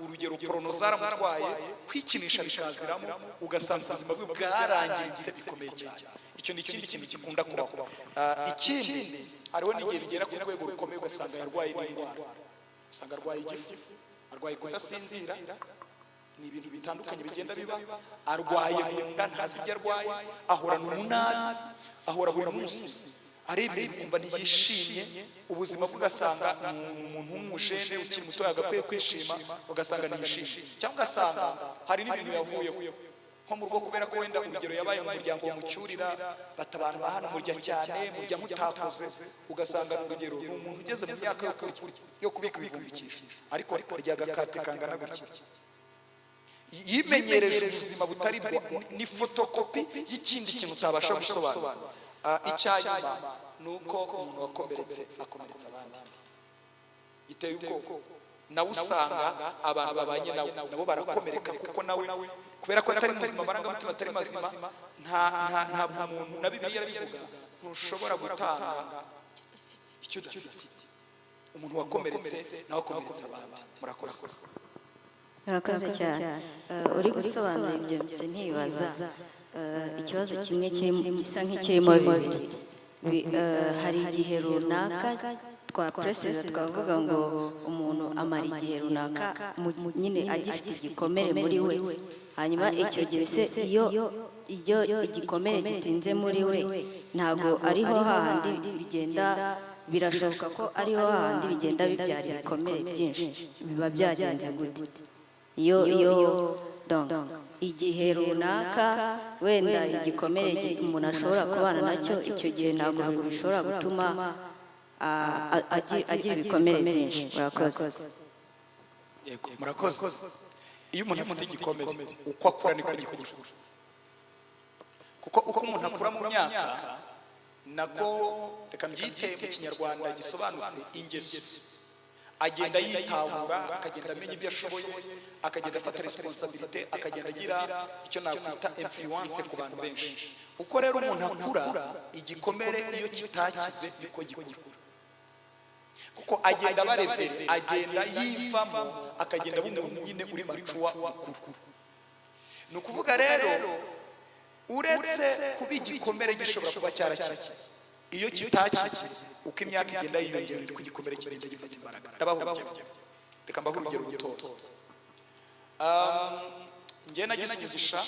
urugero porono zaramutwaye, kwikinisha bikaziramo, ugasanga ubuzima bwe bwarangiritse bikomeye cyane. Icyo ni ikindi kintu gikunda kubaho. Ikindi, hariho n'igihe bigera ku rwego rukomeye, ugasanga yarwaye n'indwara, usanga arwaye igifu, arwaye kudasinzira, ni ibintu bitandukanye bigenda biba, arwaye mu nda, ntazi ibyo arwaye, ahorana umunabi, ahora buri munsi areba ibintu kumva ntiyishimye, ubuzima bwe ugasanga umuntu w'umujene ukiri muto yagakwiye kwishima, ugasanga ntiyishimye. Cyangwa ugasanga hari n'ibintu yavuyeho, nko mu rugo, kubera ko wenda urugero yabaye mu muryango mucyurira, bata abantu ba hano murya cyane, murya mutakoze, ugasanga urugero ni umuntu ugeze mu myaka yo kubika ibivumbikisho, ariko arya agakate kangana gutya, yimenyereje ubuzima butari bwo, ni fotokopi y'ikindi kintu utabasha gusobanura. Icyanyuma ni uko umuntu wakomeretse akomeretsa abandi, giteye ubwoba. Nawe usanga abantu babanye nabo barakomereka, kuko nawe kubera ko atari muzima, amarangamutima atari mazima, nta muntu, na Bibiliya irabivuga, ntushobora gutanga icyo udafite. Umuntu wakomeretse nawe akomeretsa abandi. Murakoze. murakoze cyane. Uri gusobanura ibyo mbese ntibaza ikibazo kimwe gisa nk'ikirimo bibiri. Hari igihe runaka twapreseza twavuga ngo umuntu amara igihe runaka nyine agifite igikomere muri we, hanyuma icyo gihe se iyo igikomere gitinze muri we ntabwo ariho hahandi bigenda, birashoboka ko ariho hahandi bigenda bibyara ibikomere byinshi, biba byagenze gute? iyo igihe runaka wenda igikomere umuntu ashobora kubana nacyo, icyo gihe ntabwo bishobora gutuma agira ibikomere byinshi. Murakoze. Yego, murakoze. Iyo umuntu afite igikomere uko akura niko gikura, kuko uko umuntu akura mu myaka nako, reka mbyite mu kinyarwanda gisobanutse ingeso, agenda yitahura, akagenda amenya ibyo ashoboye, akagenda afata responsibility, akagenda agira icyo nakwita influence ku bantu benshi. Uko rero umuntu akura, igikomere iyo kitakize niko gikura, kuko agenda barevere, agenda yivamo, akagenda aba umuntu nyine uri macuwa mukuru. Ni ukuvuga rero uretse kuba igikomere gishobora kuba cyarakize, iyo kitakize uko imyaka igenda yiyongera niko igikomere kigenda gifata imbaraga. Ndabaho urugero, reka mbaho urugero rutoya. Njye nagize umugisha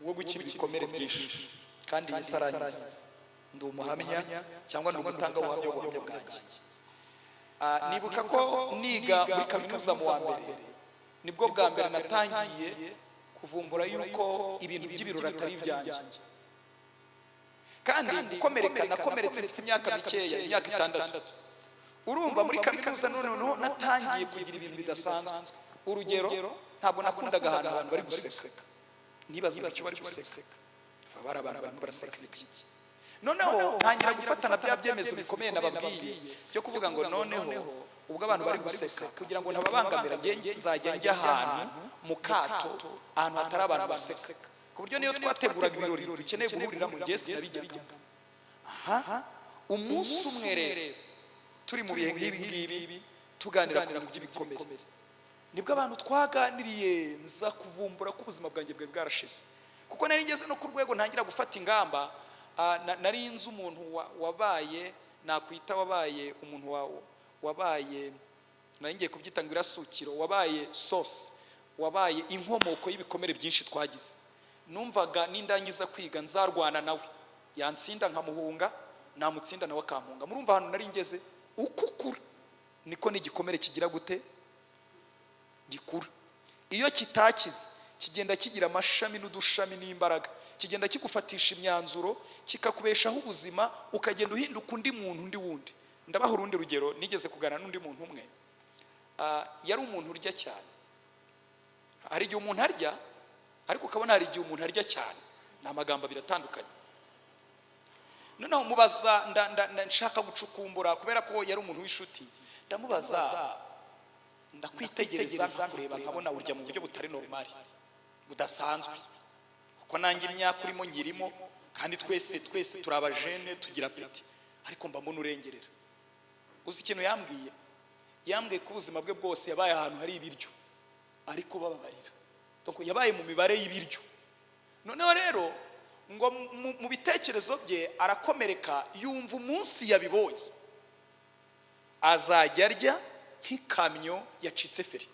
wo gukira ibikomere byinshi, kandi Yesu arangiza. Ndi umuhamya cyangwa ndi umutanga ubuhamya bwanjye. Nibuka ko niga muri kaminuza mu wa mbere, nibwo bwa mbere natangiye kuvumbura yuko ibintu by'ibirori atari ibyanjye, kandi gukomereka nakomeretse mfite imyaka mikeya, imyaka 6. Urumva muri kaminuza noneho natangiye kugira ibintu bidasanzwe. Urugero, ntabwo nakundaga ahantu abantu bari guseka, nibaza icyo bari guseka, bari abantu barimo baraseka iki. Noneho ntangira gufatana bya byemezo bikomeye nababwiye byo kuvuga ngo noneho ubwo abantu bari guseka, kugira ngo ntababangamira, nzajya njya ahantu mu kato, ahantu hatari abantu baseka, ku buryo niyo twateguraga ibirori dukeneye guhuriramo njye sinabijyaga. Umunsi umwe rero turi mu bihe nk'ibi ngibi tuganira ku bintu by'ibikomere, nibwo abantu twaganiriye nza kuvumbura ko ubuzima bwanjye bwari bwarashize, kuko nari ngeze no ku rwego ntangira gufata ingamba. Nari nzi umuntu wabaye, nakwita wabaye umuntu wabaye, nari ngiye kubyita ngo irasukiro, wabaye source, wabaye inkomoko y'ibikomere byinshi twagize. Numvaga nindangiza kwiga nzarwana nawe, yansinda nkamuhunga, namutsinda nawe akampunga. Murumva ahantu nari ngeze. Uko ukura niko n'igikomere kigira gute, gikura. Iyo kitakize kigenda kigira amashami n'udushami n'imbaraga, kigenda kigufatisha imyanzuro, kikakubeshaho ubuzima, ukagenda uhinduka undi muntu, undi wundi. Ndabaho urundi rugero, nigeze kuganira n'undi muntu umwe, yari umuntu urya cyane. Hari igihe umuntu arya, ariko ukabona hari igihe umuntu arya cyane, ni amagambo biratandukanye. Noneho mubaza, nshaka gucukumbura kubera ko yari umuntu w'inshuti, ndamubaza, ndakwitegereza nkakureba nkabona urya mu buryo butari normal, budasanzwe, kuko nanjye imyaka urimo ngirimo, kandi twese turi abajene, tugira peti, ariko mbambona urengerera. Uzi ikintu yambwiye? Yambwiye ko ubuzima bwe bwose yabaye ahantu hari ibiryo, ariko bababarira, yabaye mu mibare y'ibiryo. Noneho rero ngo mu bitekerezo bye arakomereka, yumva umunsi yabibonye azajya arya nk'ikamyo yacitse feri.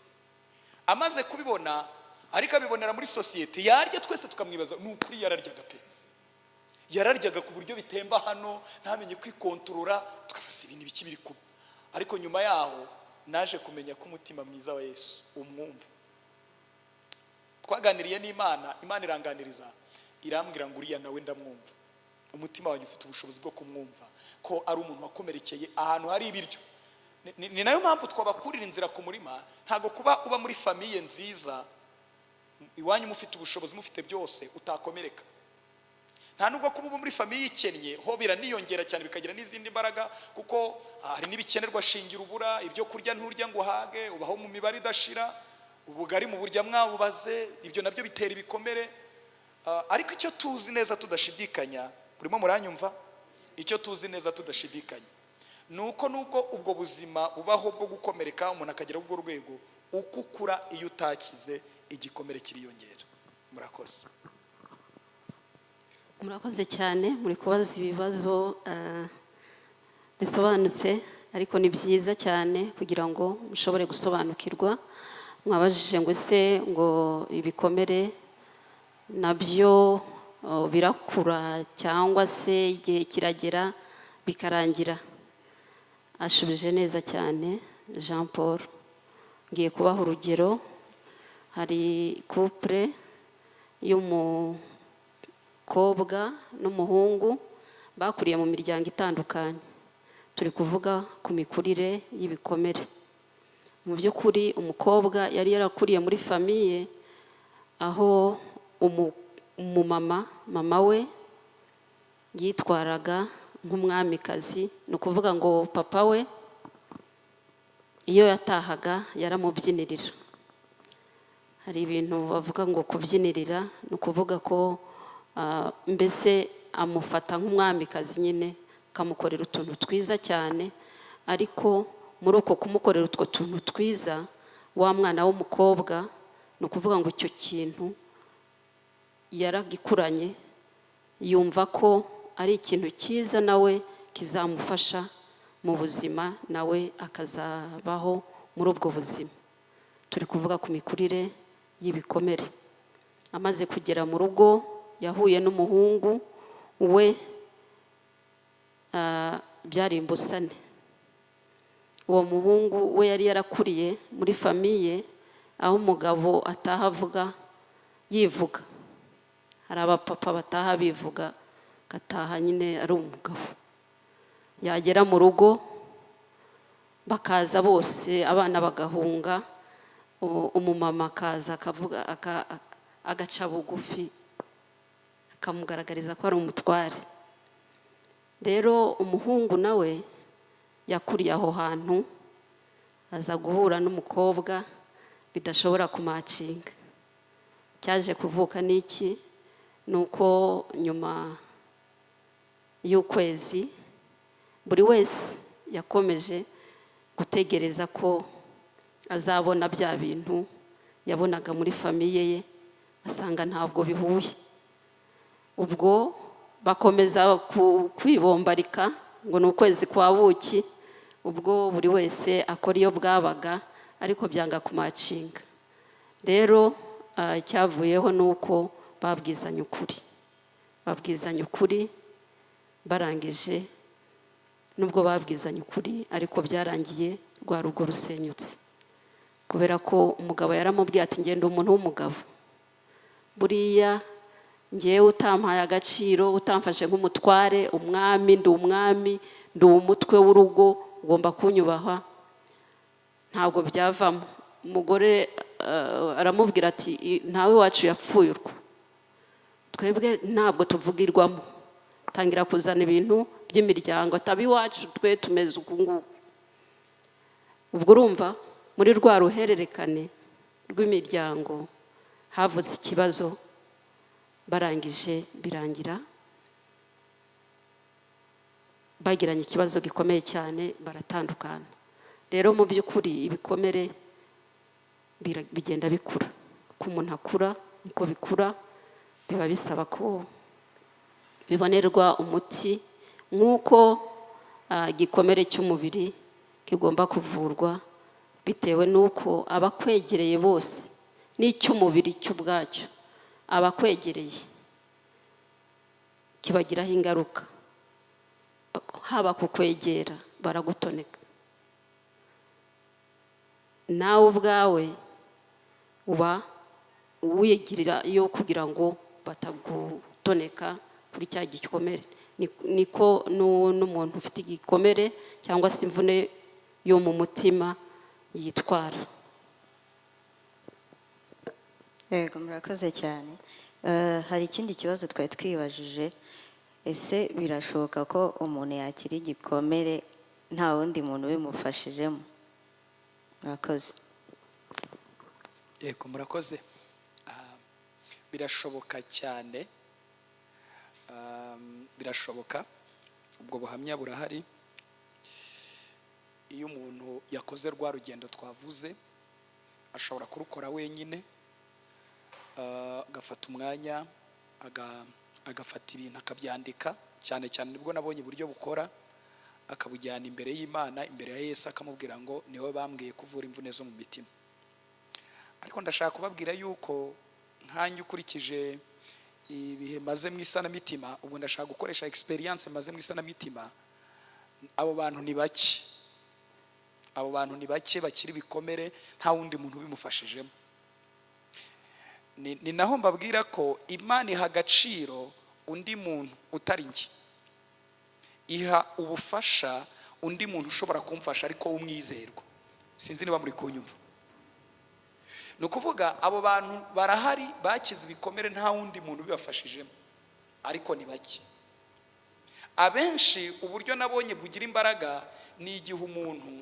Amaze kubibona, ariko abibonera muri sosiyete, yarya twese tukamwibaza, ni ukuri yararyaga pe, yararyaga ku buryo bitemba hano, ntamenye kwikontorora, tukafasa ibintu biki biri kuba. Ariko nyuma yaho naje kumenya ko umutima mwiza wa Yesu umwumva. Twaganiriye n'Imana, Imana iranganiriza, irambwira ngo uriya nawe ndamwumva, umutima wanjye ufite ubushobozi bwo kumwumva, ko ari umuntu wakomerekeye ahantu hari ibiryo. Ni nayo mpamvu twabakurira inzira ku murima. Ntago kuba uba muri famiye nziza, iwanyu mufite ubushobozi, mufite byose, utakomereka. Nta nubwo kuba uba muri famiye ikennye ho biraniyongera cyane, bikagira n'izindi mbaraga, kuko hari n'ibikenerwa shingira ubura, ibyo kurya nturya ngo uhage, ubaho mu mibare idashira, ubugari mu burya mwabubaze, ibyo nabyo bitera ibikomere. Ariko icyo tuzi neza tudashidikanya, urimo muranyumva, icyo tuzi neza tudashidikanya, nuko nubwo ubwo buzima bubaho bwo gukomereka, umuntu akagera ubwo rwego, uko ukura iyo utakize igikomere kiriyongera. Murakoze. Murakoze cyane, muri kubaza ibibazo bisobanutse, ariko ni byiza cyane kugira ngo mushobore gusobanukirwa. Mwabajije ngo ese ngo ibikomere nabyo birakura cyangwa se igihe kiragera bikarangira. Ashubije neza cyane Jean Paul. Ngiye kubaha urugero. Hari couple y'umukobwa n'umuhungu bakuriye mu miryango itandukanye. Turi kuvuga ku mikurire y'ibikomere. Mu by'ukuri umukobwa yari yarakuriye muri famiye aho mama we yitwaraga nk'umwamikazi. Ni ukuvuga ngo papa we iyo yatahaga yaramubyinirira. Hari ibintu bavuga ngo kubyinirira, ni ukuvuga ko mbese amufata nk'umwamikazi nyine, akamukorera utuntu twiza cyane. Ariko muri uko kumukorera utwo tuntu twiza, wa mwana w'umukobwa, ni ukuvuga ngo icyo kintu yaragikuranye, yumva ko ari ikintu cyiza nawe kizamufasha mu buzima, nawe akazabaho muri ubwo buzima. Turi kuvuga ku mikurire y'ibikomere. Amaze kugera mu rugo yahuye n'umuhungu we, byari imbusane. Uwo muhungu we yari yarakuriye muri famiye aho umugabo ataha avuga yivuga. Hari abapapa bataha bivuga, gataha nyine ari umugabo. Yagera mu rugo bakaza bose, abana bagahunga, umumama akaza akavuga, agaca bugufi, akamugaragariza ko ari umutware. Rero umuhungu nawe yakuriye aho hantu, aza guhura n'umukobwa bidashobora kumacinga. Cyaje kuvuka n'iki? Nuko nyuma y'ukwezi buri wese yakomeje gutegereza ko azabona bya bintu yabonaga muri famiye ye, asanga ntabwo bihuye. Ubwo bakomeza kwibombarika ngo ni ukwezi kwa buki. Ubwo buri wese akora iyo bwabaga, ariko byanga kumacinga. Rero icyavuyeho ni uko babwizanye ukuri. Barangije, nubwo babwizanye ukuri, ariko byarangiye rwa rugo rusenyutse, kubera ko umugabo yaramubwiye ati ngenda umuntu w'umugabo, buriya ngewe utampaye agaciro, utamfashe nk'umutware, umwami, ndi umutwe w'urugo, ugomba kunyubaha, ntabwo byavamo. Umugore aramubwira ati ntawe wacu yapfuye urwo, twebwe ntabwo tuvugirwamo, tangira kuzana ibintu by'imiryango, ataba iwacu twe tumeze uku nguku. Ubwo urumva muri rwa ruhererekane rw'imiryango havutse ikibazo. Barangije birangira bagiranye ikibazo gikomeye cyane, baratandukana. Rero mu by'ukuri ibikomere bigenda bikura. Uko umuntu akura niko bikura. Biba bisaba ko bibonerwa umuti, nk'uko igikomere cy'umubiri kigomba kuvurwa bitewe n'uko abakwegereye bose, n'icy'umubiri cy'ubwacyo, abakwegereye kibagiraho ingaruka. Haba kukwegera baragutoneka, nawe ubwawe uba wigirira iyo kugira ngo batagutoneka kuri cya gikomere. Niko n'umuntu ufite igikomere cyangwa se imvune yo mu mutima yitwara. Yego, murakoze cyane. Hari ikindi kibazo twari twibajije, ese birashoboka ko umuntu yakira igikomere nta wundi muntu ubimufashijemo? Murakoze. Yego, murakoze. Birashoboka cyane, birashoboka. Ubwo buhamya burahari. Iyo umuntu yakoze rwa rugendo twavuze, ashobora kurukora wenyine, agafata umwanya agafata ibintu akabyandika, cyane cyane nibwo nabonye uburyo bukora, akabujyana imbere y'Imana, imbere ya Yesu, akamubwira ngo niwe bambwiye kuvura imvune zo mu mitima. Ariko ndashaka kubabwira yuko nkanjye ukurikije ibihe maze mu isanamitima, ubu ndashaka gukoresha experience maze mu isanamitima, abo bantu ni bake, abo bantu ni bake bakiri bikomere nta wundi muntu ubimufashijemo. Ni naho mbabwira ko Imana iha agaciro undi muntu utari njye, iha ubufasha undi muntu ushobora kumfasha ariko w'umwizerwa. Sinzi niba muri kunyumva. Ni ukuvuga abo bantu barahari bakize ibikomere nta wundi muntu ubibafashijemo, ariko ni bake. Abenshi uburyo nabonye bugira imbaraga ni igihe umuntu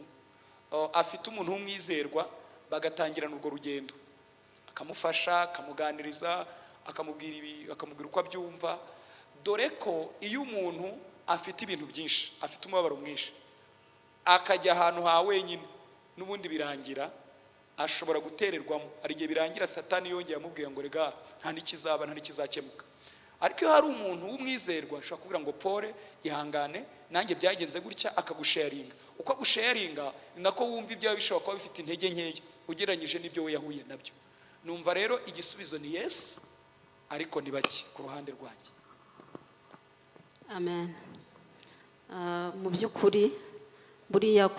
afite umuntu w'umwizerwa bagatangirana urwo rugendo, akamufasha, akamuganiriza, akamubwira uko abyumva. Dore ko iyo umuntu afite ibintu byinshi, afite umubabaro mwinshi, akajya ahantu ha wenyine, n'ubundi birangira ashobora gutererwamo. Hari igihe birangira Satani yongeye amubwiye ngo rega nta n'ikizaba, nta n'ikizakemuka. Ariko iyo hari umuntu w'umwizerwa ashobora kubwira ngo Pole, ihangane, nanjye byagenze gutya, akagusharinga. Uko agusharinga ni nako wumva ibyawe bishobora kuba bifite intege nkeya ugereranyije n'ibyo we yahuye nabyo. Numva rero igisubizo ni Yesu, ariko ni bake ku ruhande rwanjye. Amen. Mu by'ukuri buriya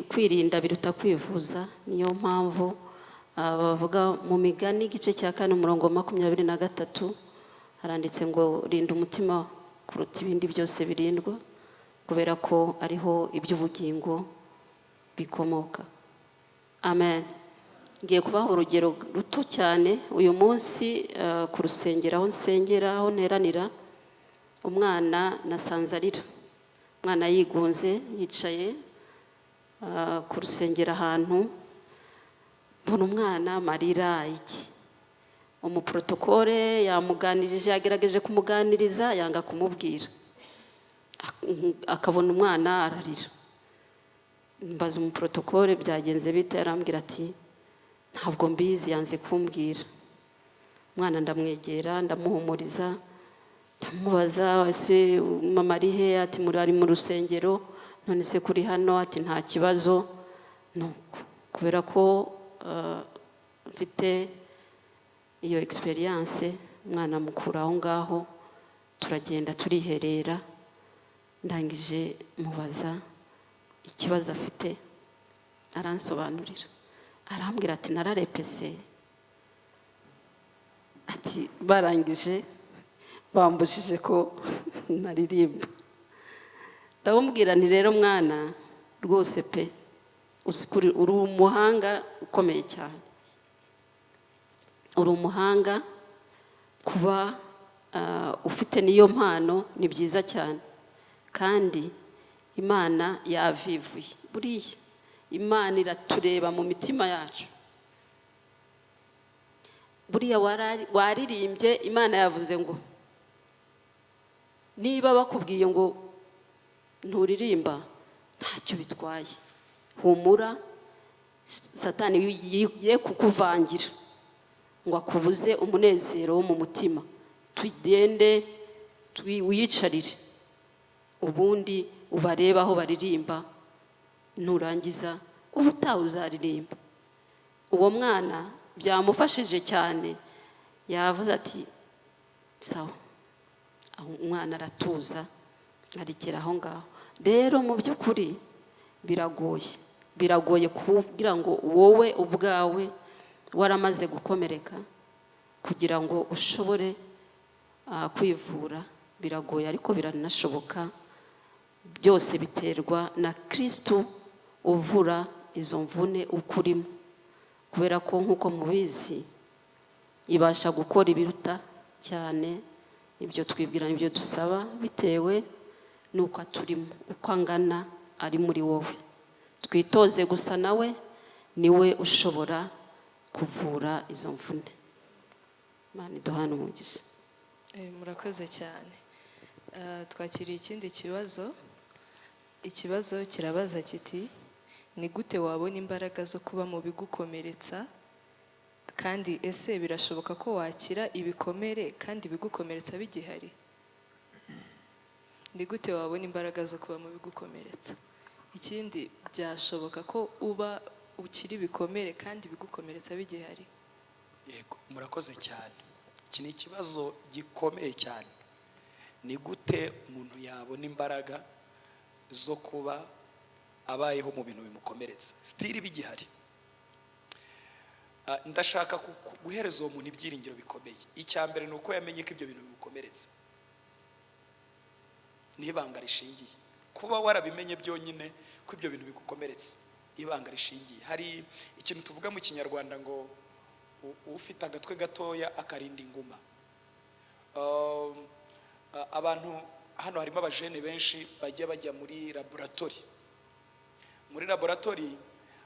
kwirinda biruta kwivuza. Niyo mpamvu bavuga mu Migani igice cya 4 umurongo 23 haranditse ngo rinda umutima kuruta ibindi byose birindwa, kubera ko ariho iby'ubugingo bikomoka. Amen. Ngiye kubaha urugero ruto cyane. Uyu munsi ku rusengero aho nsengera, aho nteranira, umwana nasanze arira. Umwana yigunze yicaye ku rusengero ahantu, mbona umwana marira iki. Umuprotokole yamuganirije, yagerageje kumuganiriza, yanga kumubwira, akabona umwana ararira. Mbaza umuprotokole byagenze bite, arambwira ati ntabwo mbizi, yanze kumbwira. Umwana ndamwegera, ndamuhumuriza, ndamubaza ese mama ari he, ati muri mu rusengero. None se kuri hano, ati nta kibazo. Nuko kubera ko mfite iyo experience, umwana mukuru aho ngaho, turagenda turiherera. Ndangije mubaza ikibazo afite, aransobanurira, arambwira ati nararepese, ati barangije bambujije ko naririmba. Ndamubwira nti rero mwana, rwose pe uri umuhanga ukomeye cyane, uri umuhanga, kuba ufite niyo mpano ni byiza cyane, kandi Imana yavivuye. Buriya Imana iratureba mu mitima yacu. Buriya waririmbye, Imana yavuze ngo niba bakubwiye ngo nturirimba ntacyo bitwaye, humura, Satani ye kukuvangira ngo akubuze umunezero wo mu mutima. Tugende wiyicarire, ubundi ubareba aho baririmba, nurangiza ubutaha uzaririmba. Uwo mwana byamufashije cyane, yavuze ati sawa. Umwana aratuza, arikera aho ngaho. Rero mu by'ukuri biragoye kugira ngo wowe ubwawe waramaze gukomereka kugira ngo ushobore kwivura. Biragoye, ariko biranashoboka. Byose biterwa na Kristo uvura izo mvune ukurimo, kubera ko nk'uko mubizi ibasha gukora ibiruta cyane ibyo twibwira n'ibyo dusaba, bitewe n'uko aturimo, uko angana ari muri wowe. Twitoze gusa nawe, niwe ushobora kuvura izo mvune. Imana iduhane umugisha. Murakoze cyane. Twakiriye ikindi kibazo. Ikibazo kirabaza kiti ni gute wabona imbaraga zo kuba mu bigukomeretsa kandi ese birashoboka ko wakira ibikomere kandi bigukomeretsa bigihari? Ni gute wabona imbaraga zo kuba mu bigukomeretsa? Ikindi, byashoboka ko uba ukiri ibikomere kandi bigukomeretsa bigihari? Yego, murakoze cyane. Iki ni ikibazo gikomeye cyane. Ni gute umuntu yabona imbaraga zo kuba abayeho mu bintu bimukomeretsa stili bigihari? Ndashaka guhereza uwo muntu ibyiringiro bikomeye. Icya mbere ni uko yamenye ko ibyo bintu bimukomeretsa. Ni ibanga rishingiye. Kuba warabimenye byonyine ko ibyo bintu bigukomeretsa, ibanga rishingiye. Hari ikintu tuvuga mu Kinyarwanda ngo ufite agatwe gatoya akarinda inguma. Abantu hano harimo abajene benshi bajya muri laboratori. Muri laboratori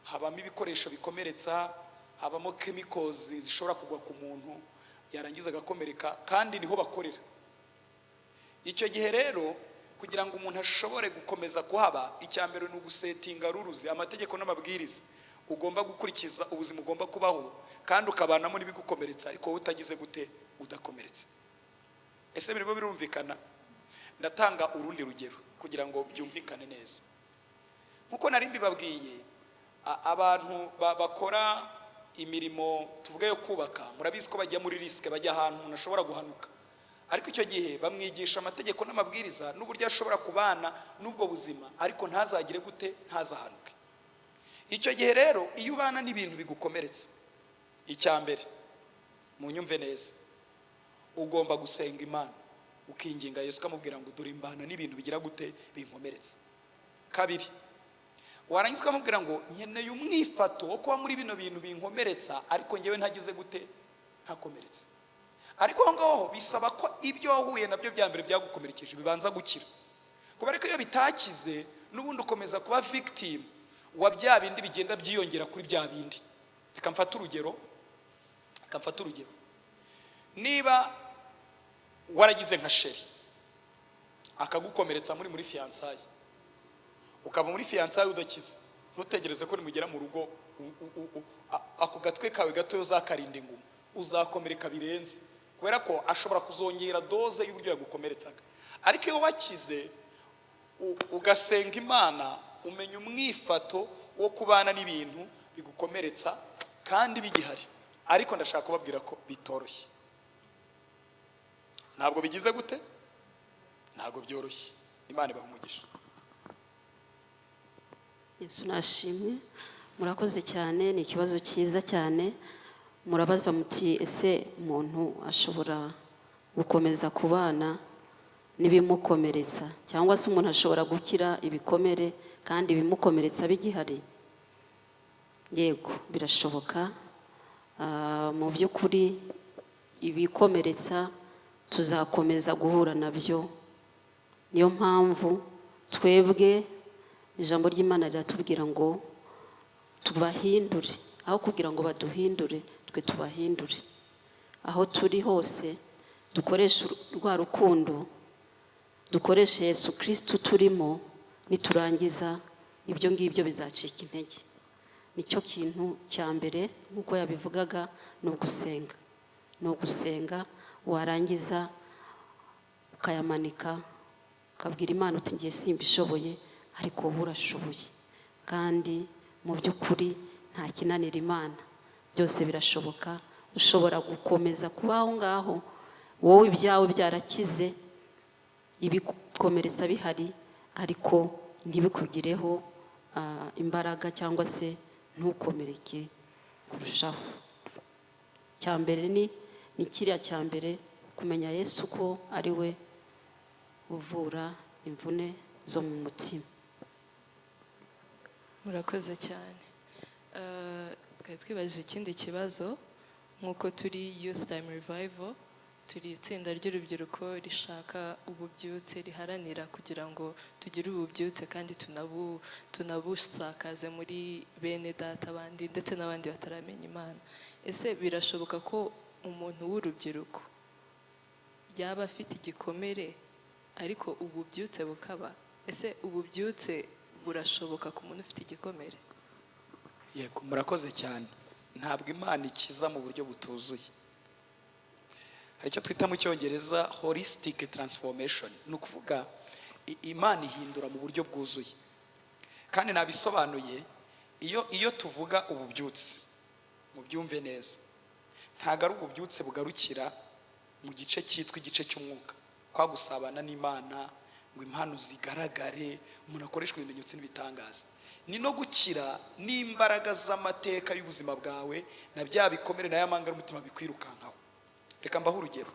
habamo ibikoresho bikomeretsa, habamo chemicals zishobora kugwa ku muntu yarangiza agakomereka, kandi niho bakorera. Icyo gihe rero kugira ngo umuntu ashobore gukomeza kuhaba, icya mbere ni ugusetinga ruruzi, amategeko n'amabwiriza ugomba gukurikiza, ubuzima ugomba kubaho, kandi ukabanamo n'ibigukomeretsa ariko wowe utagize gute, udakomeretse. Ese birimo birumvikana? Ndatanga urundi rugero kugira ngo byumvikane neza. Nkuko nari mbibabwiye, abantu bakora imirimo tuvuga yo kubaka, murabizi ko bajya muri risk, bajya ahantu umuntu ashobora guhanuka, ariko icyo gihe bamwigisha amategeko n'amabwiriza n'uburyo ashobora kubana n'ubwo buzima, ariko ntazagire gute, ntazahanuke. Icyo gihe rero iyo ubana n'ibintu bigukomeretsa, icya mbere munyumve neza, ugomba gusenga Imana, ukinginga Yesu, ukamubwira ngo dore imbana n'ibintu bigira gute, binkomeretsa. Kabiri, warangiza ukamubwira ngo nkeneye umwifato wo kuba muri bino bintu binkomeretsa, ariko ngewe ntagize gute, ntakomeretse. Ariko aho ngaho bisaba ko ibyo wahuye nabyo bya mbere byagukomerekeje bibanza gukira, kubera ko iyo bitakize n'ubundi ukomeza kuba victim wa bya bindi bigenda byiyongera kuri bya bindi. Reka mfate urugero. Niba waragize nka sheri akagukomeretsa muri fiançailles, ukava muri fiançailles udakize, ntutegereze ko nimugera mu rugo ako gatwe kawe gato uzakarinda inguma, uzakomereka birenze, kubera ko ashobora kuzongera doze y'uburyo yagukomeretsaga. Ariko iyo wakize ugasenga Imana, umenya umwifato wo kubana n'ibintu bigukomeretsa kandi bigihari. Ariko ndashaka kubabwira ko bitoroshye. Ntabwo bigize gute? Ntabwo byoroshye. Imana ibaha umugisha. Yesu nashimwe. Murakoze cyane, ni ikibazo cyiza cyane. Murabaza muti ese umuntu ashobora gukomeza kubana n'ibimukomeretsa, cyangwa se umuntu ashobora gukira ibikomere kandi bimukomeretsa bigihari? Yego, birashoboka. Mu by'ukuri ibikomeretsa tuzakomeza guhura nabyo. Niyo mpamvu twebwe ijambo ry'Imana riratubwira ngo tubahindure, aho kugira ngo baduhindure, twe tubahindure. Aho turi hose dukoresha rwa rukundo, dukoreshe Yesu Kristo turimo, niturangiza ibyo ngibyo bizacika intege. Nicyo kintu cya mbere nk'uko yabivugaga, ni ugusenga. Ni ugusenga, warangiza ukayamanika, ukabwira Imana uti ngiye simbishoboye, ariko wowe urashoboye. Kandi mu by'ukuri nta kinanira Imana, byose birashoboka. Ushobora gukomeza kuba aho ngaho, wowe ibyawe byarakize, ibikomeretsa bihari, ariko ntibikugireho imbaraga cyangwa se ntukomereke kurushaho. Cya mbere ni kiriya cya mbere, kumenya Yesu ko ari we uvura imvune zo mu mutima. Murakoze cyane. Twari twibajije ikindi kibazo. Nk'uko turi Youth Time Revival, turi itsinda ry'urubyiruko rishaka ububyutse, riharanira kugira ngo tugire ububyutse kandi tunabusakaze muri bene data abandi ndetse n'abandi bataramenya Imana. Ese birashoboka ko umuntu w'urubyiruko yaba afite igikomere ariko ububyutse bukaba? Ese ububyutse burashoboka ku muntu ufite igikomere? Yego, murakoze cyane. ntabwo Imana ikiza mu buryo butuzuye. Hari icyo twita mu cyongereza holistic transformation, ni ukuvuga Imana ihindura mu buryo bwuzuye. Kandi nabisobanuye, iyo tuvuga ububyutse mu byumve neza, ntabwo ari ububyutse bugarukira mu gice cyitwa igice cy'umwuka, kwa gusabana n'Imana ngo impano zigaragare, umuntu akoreshwa ibimenyetso n'ibitangaza. Ni no gukira n'imbaraga z'amateka y'ubuzima bwawe na bya bikomere na y'amanga y'umutima bikwirukankaho. Reka mbaho urugero.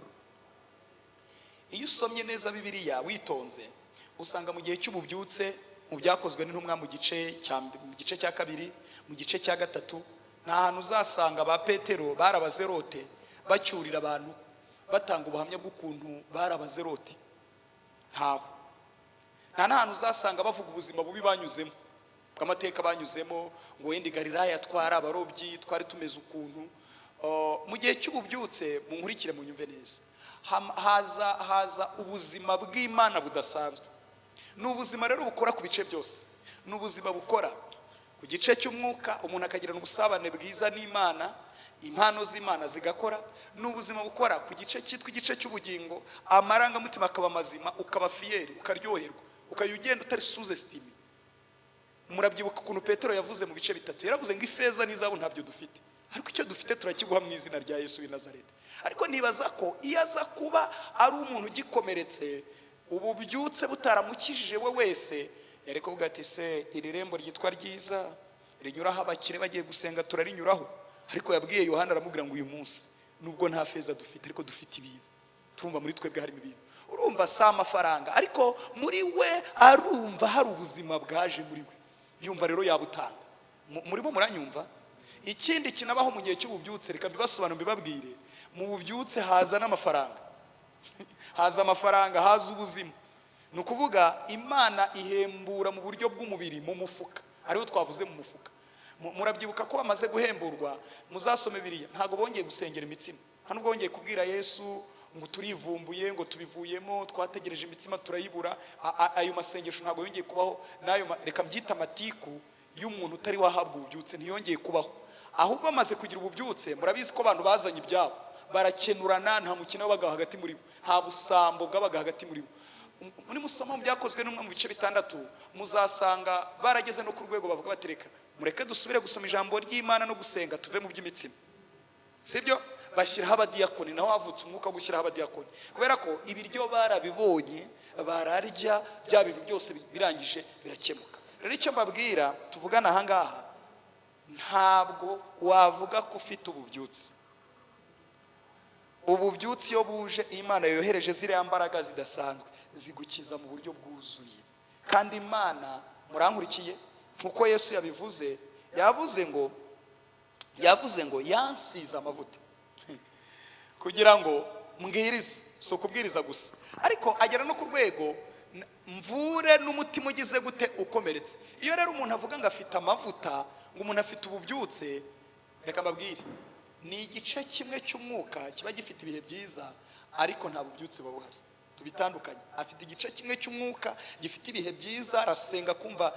Iyo usomye neza Bibiliya witonze, usanga mu gihe cy'ububyutse, mu byakozwe n'intumwa mu gice cya kabiri, mu gice cya gatatu, nta hantu uzasanga ba Petero barabazerote bacyurira abantu batanga ubuhamya bw'ukuntu barabazerote. Ntaho. Nta n'ahantu uzasanga bavuga ubuzima bubi banyuzemo, bw'amateka banyuzemo, ngo wenda i Galilaya twari abarobyi, twari tumeze ukuntu. Mu gihe cy'ububyutse, munkurikire munyumve neza, haza ubuzima bw'Imana budasanzwe. Ni ubuzima rero bukora ku bice byose. Ni ubuzima bukora ku gice cy'umwuka, umuntu akagirana ubusabane bwiza n'Imana, impano z'Imana zigakora. Ni ubuzima bukora ku gice cyitwa igice cy'ubugingo, amarangamutima akaba mazima, ukaba fiyeri, ukaryoherwa, ukajya ugenda utari suzestime. Murabyibuka ukuntu Petero yavuze mu bice bitatu, yaravuze ngo ifeza n'izahabu ntabyo dufite, ariko icyo dufite turakiguha mu izina rya Yesu w'i Nazareti. Ariko nibaza ko iyo aza kuba ari umuntu ugikomeretse, ububyutse butaramukijije we wese, yari kuvuga ati se iri rembo ryitwa ryiza rinyuraho abakire bagiye gusenga turarinyuraho. Ariko yabwiye Yohana aramubwira ngo uyu munsi nubwo nta feza dufite, ariko dufite ibintu. Tumva muri twebwe harimo ibintu. Urumva si amafaranga, ariko muri we arumva hari ubuzima bwaje muri we, yumva rero yabutanga. Muri bo muranyumva? Ikindi kinabaho mu gihe cy'ububyutse, reka mbibasobanure mbibabwire, mu bubyutse haza n'amafaranga. Haza amafaranga, haza ubuzima. Ni ukuvuga Imana ihembura mu buryo bw'umubiri, mu mufuka. Ariho twavuze mu mufuka. Murabyibuka ko bamaze guhemburwa, muzasome Bibiliya, ntabwo bongeye gusengera imitsima, nta nubwo bongeye kubwira Yesu ngo turivumbuye, ngo tubivuyemo, twategereje imitsima turayibura. Ayo masengesho ntabwo yongeye kubaho. Nayo reka mbyita amatiku y'umuntu utari wahabwa ububyutse, ntiyongeye kubaho. Ahubwo bamaze kugira ububyutse, murabizi ko abantu bazanye ibyabo, barakenurana, nta mukino wabaga hagati muri bo, nta busambo bwabaga hagati muri bo. Muri musoma mu byakozwe n'umwe mu bice 6, muzasanga barageze no ku rwego bavuga batereka mureke dusubire gusoma ijambo ry'Imana no gusenga tuve mu by'imitsima. Sibyo? Bashyiraho abadiyakoni, naho havutse umwuka wo gushyiraho abadiyakoni, kubera ko ibiryo barabibonye, bararya bya bintu byose birangije birakemuka. Rero icyo mbabwira tuvugana aha ngaha, ntabwo wavuga ko ufite ububyutse. Ububyutse iyo buje, Imana yohereje ziriya mbaraga zidasanzwe zigukiza mu buryo bwuzuye. Kandi Imana, murankurikiye, nkuko Yesu yabivuze, yavuze ngo yansize amavuta kugira ngo mbwirize, si ukubwiriza gusa, ariko agera no ku rwego mvure n'umutima ugize gute ukomeretse. Iyo rero umuntu avuga ngo afite amavuta, ngo umuntu afite ububyutse, reka mbabwire, ni igice kimwe cy'umwuka kiba gifite ibihe byiza, ariko nta bubyutse buba buhari. Tubitandukanye. Afite igice kimwe cy'umwuka gifite ibihe byiza, arasenga kumva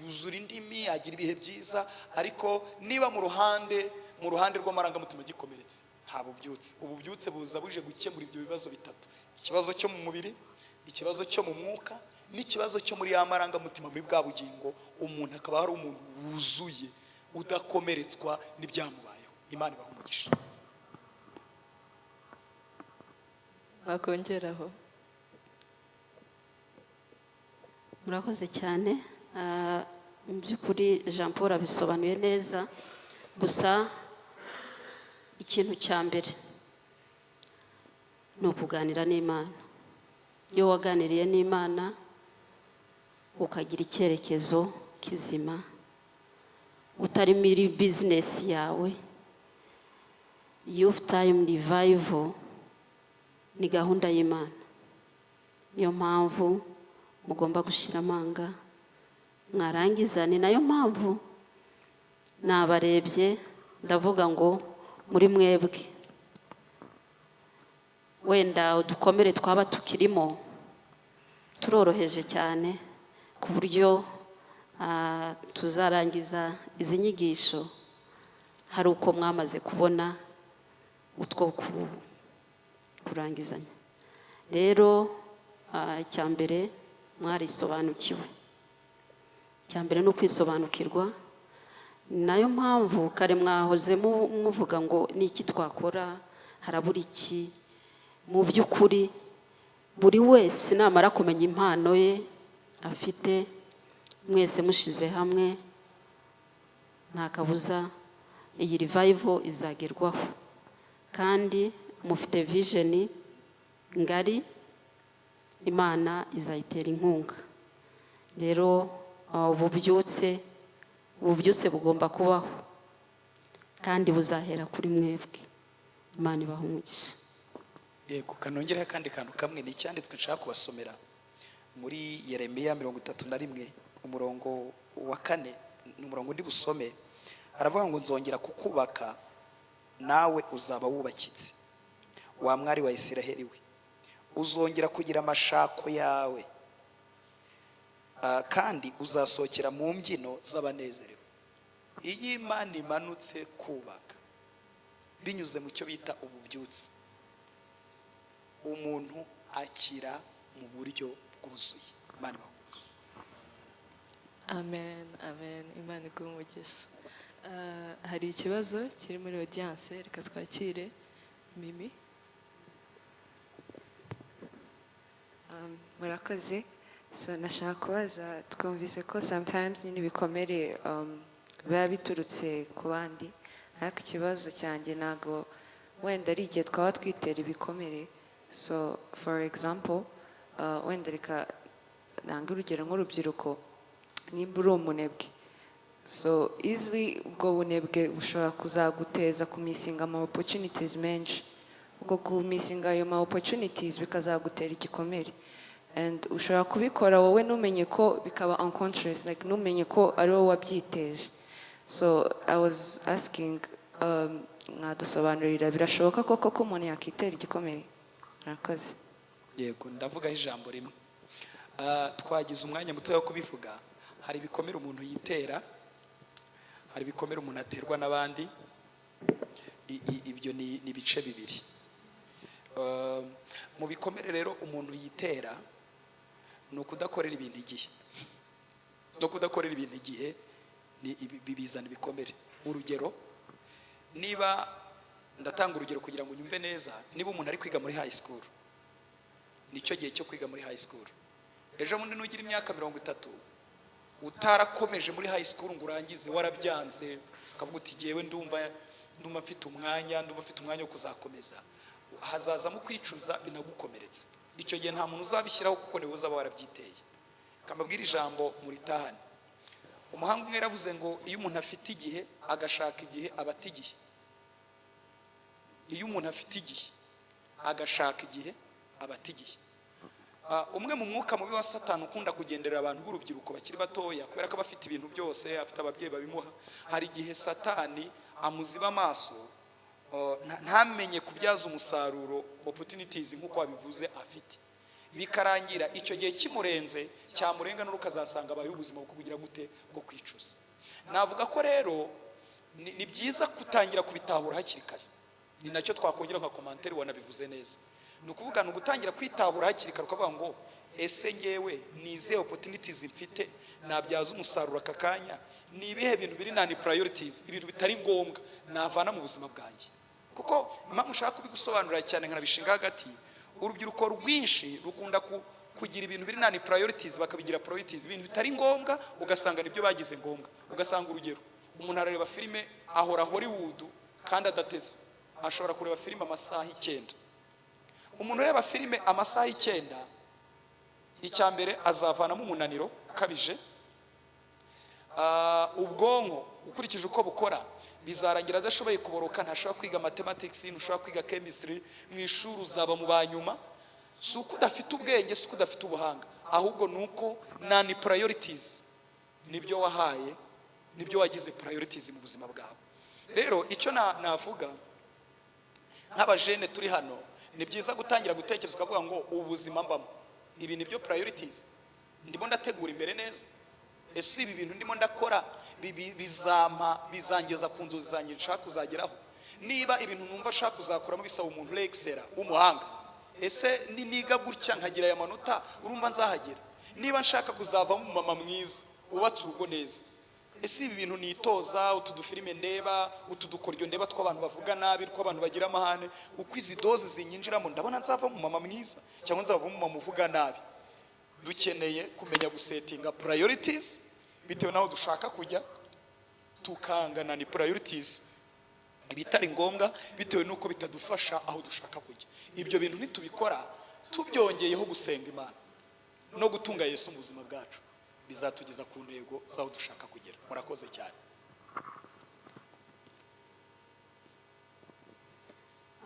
yuzura indimi, agira ibihe byiza, ariko niba mu ruhande rw'amarangamutima gikomeretse, nta bubyutse. Ububyutse buza buje gukemura ibyo bibazo bitatu: ikibazo cyo mu mubiri, ikibazo cyo mu mwuka, n'ikibazo cyo muri ya marangamutima, muri bwa bugingo. Umuntu akaba ari umuntu wuzuye, udakomeretswa n'ibyamubayeho. Imana ibahe umugisha. Bakongeraho. Murakoze cyane. Mu by'ukuri Jean Paul abisobanuye neza, gusa ikintu cya mbere ni ukuganira n'Imana. Iyo waganiriye n'Imana ukagira icyerekezo kizima, utari muri bizinesi yawe, Youth Time Revival ni gahunda y'Imana. Niyo mpamvu mugomba gushyira amanga, mwarangiza. Ni nayo mpamvu nabarebye ndavuga ngo muri mwebwe wenda udukomere twaba tukirimo turoroheje cyane, ku buryo tuzarangiza izi nyigisho hari uko mwamaze kubona utwo kurangizanya. Rero icya mbere mwarisobanukiwe, icya mbere ni ukwisobanukirwa. Nayo mpamvu kare mwahoze muvuga ngo ni iki twakora, harabura iki. Mu by'ukuri buri wese namara kumenya impano ye afite, mwese mushize hamwe, nta kabuza iyi revival izagerwaho, kandi mufite vision ngari, Imana izayitera inkunga. Rero ububyutse bugomba kubaho, kandi buzahera kuri mwebwe. Imana ibahe umugisha. Yego, kanongereho akandi kantu kamwe, ni icyanditswe nshaka kubasomera muri Yeremiya 31 umurongo wa 4, ni umurongo ndi busome. Aravuga ngo nzongera kukubaka, nawe uzaba wubakitse, wa mwari wa Isiraheli we, uzongera kugira amashako yawe, kandi uzasohokera mu mbyino z'abanezerewe. Iyo Imana imanutse kubaka binyuze mu cyo bita ububyutse, umuntu akira mu buryo bwuzuye. Imana ibahe. Amen, amen. Imana iguhe umugisha. Hari ikibazo kiri muri audience, reka twakire Mimi. Murakoze. So nashaka kubaza, twumvise ko sometimes nyine ibikomere biba biturutse ku bandi, ariko ikibazo cyanjye ntago wenda ari igihe twaba twitera ibikomere. So for example, wenda reka nanga urugero nk'urubyiruko, nimba uri umunebwe, so easily ubwo bunebwe bushobora kuzaguteza kumisinga ama opportunities menshi, ubwo kumisinga ayo ma opportunities bikazagutera igikomere, and ushobora kubikora wowe numenye ko bikaba unconscious, like numenye ko ari wowe wabyiteje. So I was asking, mwadusobanurira birashoboka koko ko umuntu yakitera igikomere? Murakoze. Yego, ndavugaho ijambo rimwe. Twagize umwanya muto wo kubivuga. Hari ibikomere umuntu yitera, hari ibikomere umuntu aterwa n'abandi. Ibyo ni ibice bibiri. Mu bikomere rero umuntu yitera ni ukudakorera ibintu igihe. No kudakorera ibintu igihe bizana ibikomere. Urugero, niba ndatanga urugero kugira ngo nyumve neza, niba umuntu ari kwiga muri high school, nicyo gihe cyo kwiga muri high school. Ejo bundi nugira imyaka 30 utarakomeje muri high school ngo urangize, warabyanze, ukavuga uti jewe ndumva mfite umwanya wo kuzakomeza, hazaza mu kwicuza binagukomeretse. Icyo gihe nta muntu uzabishyiraho kuko niwe uzaba warabyiteye. Kamabwira ijambo muri tahane. Umuhanga umwe yaravuze ngo iyo umuntu afite igihe agashaka igihe abata igihe. Iyo umuntu afite igihe agashaka igihe abata igihe. Umwe mu mwuka mubi wa Satani ukunda kugenderera abantu b'urubyiruko bakiri batoya, kubera ko bafite ibintu byose, afite ababyeyi babimuha, hari igihe Satani amuziba amaso, ntamenye kubyaza umusaruro opportunities nk'uko wabivuze afite, bikarangira icyo gihe kimurenze, cyamurenga n'ukazasanga abaye ubuzima bwo kugira gute bwo kwicuza. Navuga ko rero ni byiza kutangira kubitahura hakiri kare. Ni nacyo twakongera nka commentaire wanabivuze neza. Nukuvuga no gutangira kwitahura hakiri kare, ukavuga ngo ese ngewe nize opportunities mfite, nabyaza umusaruro akakanya, ni ibihe bintu biri nani priorities, ibintu bitari ngombwa navana mu buzima bwanjye. Kuko impamvu ushaka kubigusobanurira cyane nkanabishinga hagati, urubyiruko rwinshi rukunda kugira ibintu biri nani priorities bakabigira priorities, ibintu bitari ngombwa ugasanga nibyo bagize ngombwa. Ugasanga urugero, umuntu arareba filime ahora Hollywood kandi adateze, ashobora kureba filime amasaha 9. Umuntu ureba filime amasaha 9, icyambere azavanamo umunaniro ukabije, ubwonko ukurikije uko bukora bizarangira adashoboye kuboroka, ntashobora kwiga mathematics, ntushobora kwiga chemistry, mu ishuri uzaba mu banyuma. Si uko udafite ubwenge, si uko udafite ubuhanga, ahubwo nuko nani priorities nibyo wahaye, nibyo wagize priorities mu buzima bwawe. Rero icyo navuga nk'abajene turi hano, ni byiza gutangira gutekereza ukavuga ngo ubuzima mbamo, ibi nibyo priorities ndimo ndategura imbere neza. ese ibi bintu ndimo ndakora bizangeza ku nzozi zanjye nshaka kuzageraho? Niba ibintu numva nshaka kuzakoramo bisaba umuntu l'excellent w'umuhanga, ese niga gutya nkagira aya manota urumva nzahagera? Niba nshaka kuzavamo umumama mwiza wubatse urugo neza, ese ibi bintu nitoza, utu dufilime ndeba, utu dukoryo ndeba tw'abantu bavuga nabi, tw'abantu bagira amahane, uko izi dozi zinyinjiramo ndabona nzavamo umumama mwiza cyangwa nzavamo umumama uvuga nabi? Dukeneye kumenya gusetinga priorities bitewe naho dushaka kujya, tukangana ni priorities ibitari ngombwa bitewe nuko bitadufasha aho dushaka kujya. Ibyo bintu nitubikora tubyongeyeho gusenga Imana no gutunga Yesu mu buzima bwacu, bizatugeza ku ntego zaho dushaka kugera. Murakoze cyane.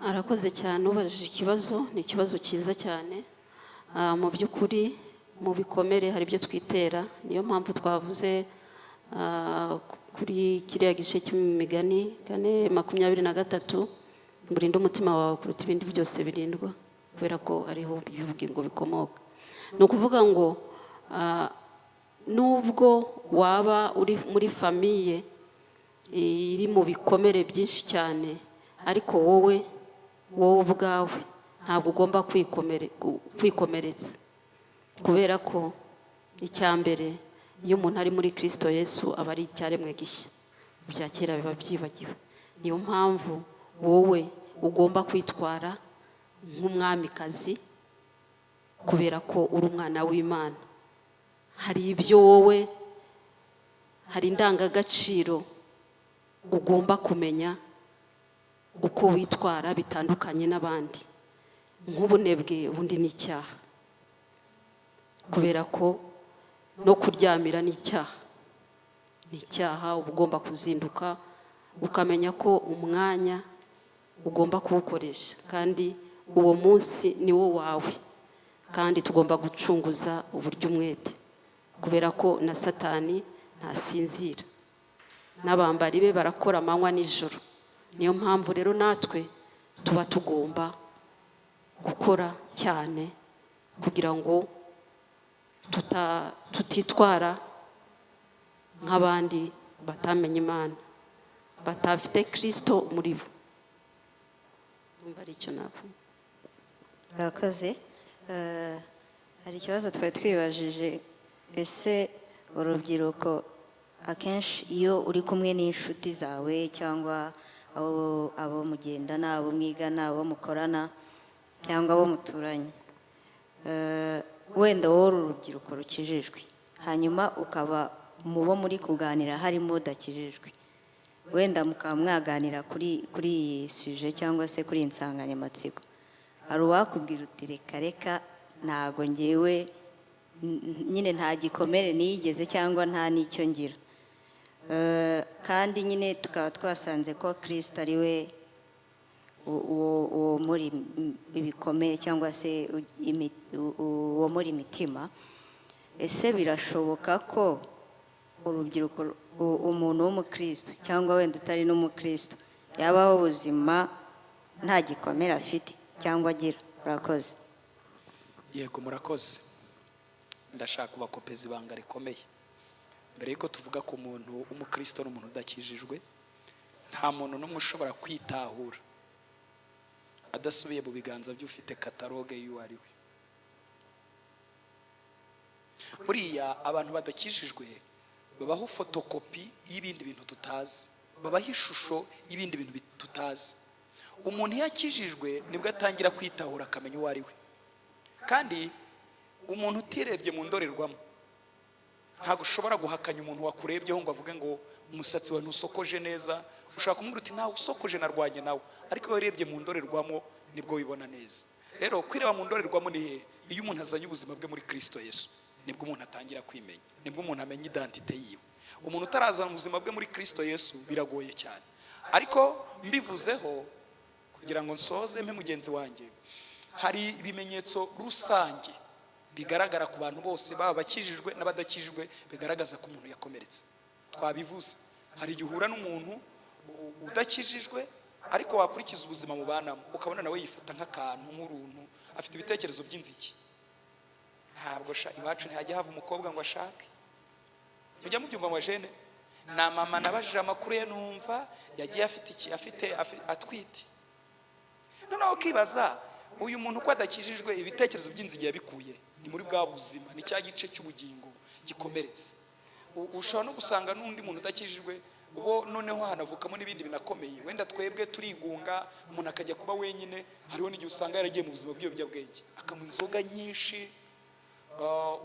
Arakoze cyane, ubajije ikibazo, ni ikibazo cyiza cyane. Mu by'ukuri mu bikomere hari ibyo twitera, niyo mpamvu twavuze kuri kiriya gice cy'imigani 4:23 burinde umutima wawe kuruta ibindi byose birindwa, kubera ko ariho ubugingo bikomoka. Ni ukuvuga ngo nubwo waba uri muri famiye iri mu bikomere byinshi cyane, ariko wowe ubwawe ntabwo ugomba kwikomeretsa, kubera ko icya mbere iyo umuntu ari muri Kristo Yesu aba ari icyaremwe gishya, ibya kera biba byibagiwe. Niyo mpamvu wowe ugomba kwitwara nk'umwamikazi, kubera ko uri umwana w'Imana. Hari ibyo wowe, hari indangagaciro ugomba kumenya uko witwara bitandukanye n'abandi. Nk'ubunebwe ubundi ni icyaha, kubera ko no kuryamira ni icyaha. Uba ugomba kuzinduka ukamenya ko umwanya ugomba kuwukoresha, kandi uwo munsi ni wo wawe, kandi tugomba gucunguza uburyo umwete, kubera ko na Satani ntasinzira, n'abambari be barakora amanywa n'ijoro. Niyo mpamvu rero natwe tuba tugomba gukora cyane kugira ngo tutitwara nk'abandi batamenye Imana, batafite Kristo muri bo. Numva ari cyo navuga. Murakoze. Hari ikibazo twari twibajije, ese urubyiruko akenshi iyo uri kumwe n'inshuti zawe cyangwa abo mugendana, abo mwigana, abo mukorana cyangwa abo muturanye, wenda wowe urubyiruko rukijijwe, hanyuma ukaba mu bo muri kuganira harimo udakijijwe, wenda mukaba mwaganira kuri iyi suje cyangwa se kuri iyi nsanganyamatsiko, hari uwakubwira uti reka ntago ngewe nyine nta gikomere nigeze cyangwa nta n'icyo ngira, kandi nyine tukaba twasanze ko Kristo ari we uwo muri ibikomere cyangwa se uwo muri imitima. Ese birashoboka ko urubyiruko, umuntu w'umukristo cyangwa wenda utari n'umukristo, yabaho ubuzima nta gikomere afite cyangwa agira? Murakoze. Yego, murakoze. Ndashaka kubakopeza ibanga rikomeye. Mbere yuko tuvuga ku muntu w'umukristo n'umuntu udakijijwe, nta muntu n'umwe ushobora kwitahura adasubiye mu biganza by'ufite kataloge y'uwo ari we. Buriya abantu badakijijwe babaho fotokopi y'ibindi bintu tutazi, babaho ishusho y'ibindi bintu tutazi. Umuntu iyo akijijwe nibwo atangira kwitahura akamenya uwo ari we. Kandi umuntu utirebye mu ndorerwamo ntabwo ushobora guhakanya umuntu wakurebyeho ngo avuge ngo umusatsi wawe ntusokoje neza. Ushaka kumubwira uti nawe usokoje narwanye nawe, ariko iyo urebye mu ndorerwamo nibwo wibona neza. Rero kwireba mu ndorerwamo ni hehe? Iyo umuntu azanye ubuzima bwe muri Kristo Yesu, nibwo umuntu atangira kwimenya, nibwo umuntu amenya identite yiwe. Umuntu utarazana ubuzima bwe muri Kristo Yesu biragoye cyane. Ariko mbivuzeho kugira ngo nsoze mpe mugenzi wanjye, hari ibimenyetso rusange bigaragara ku bantu bose, baba bakijijwe n'abadakijijwe, bigaragaza ko umuntu yakomeretse. Twabivuze, hari igihe uhura n'umuntu udakijijwe ariko wakurikiza ubuzima mu banamo ukabona nawe yifata nk'akantu, nk'uruntu, afite ibitekerezo by'inziki. Ntabwo iwacu ntihajya hava umukobwa ngo ashake, mujya mubyumva mu jene na mama nabajije amakuru ye numva yagiye afite atwite. Noneho ukibaza uyu muntu ko adakijijwe ibitekerezo by'inzige yabikuye ni muri bwa buzima, ni cya gice cy'ubugingo gikomeretse. Ushobora no gusanga n'undi muntu udakijijwe ubo noneho hanavukamo n'ibindi binakomeye, wenda twebwe turigunga umuntu akajya kuba wenyine. Hariho n'igihe usanga yaragiye mu buzima bw'ibiyobyabwenge akanywa inzoga nyinshi,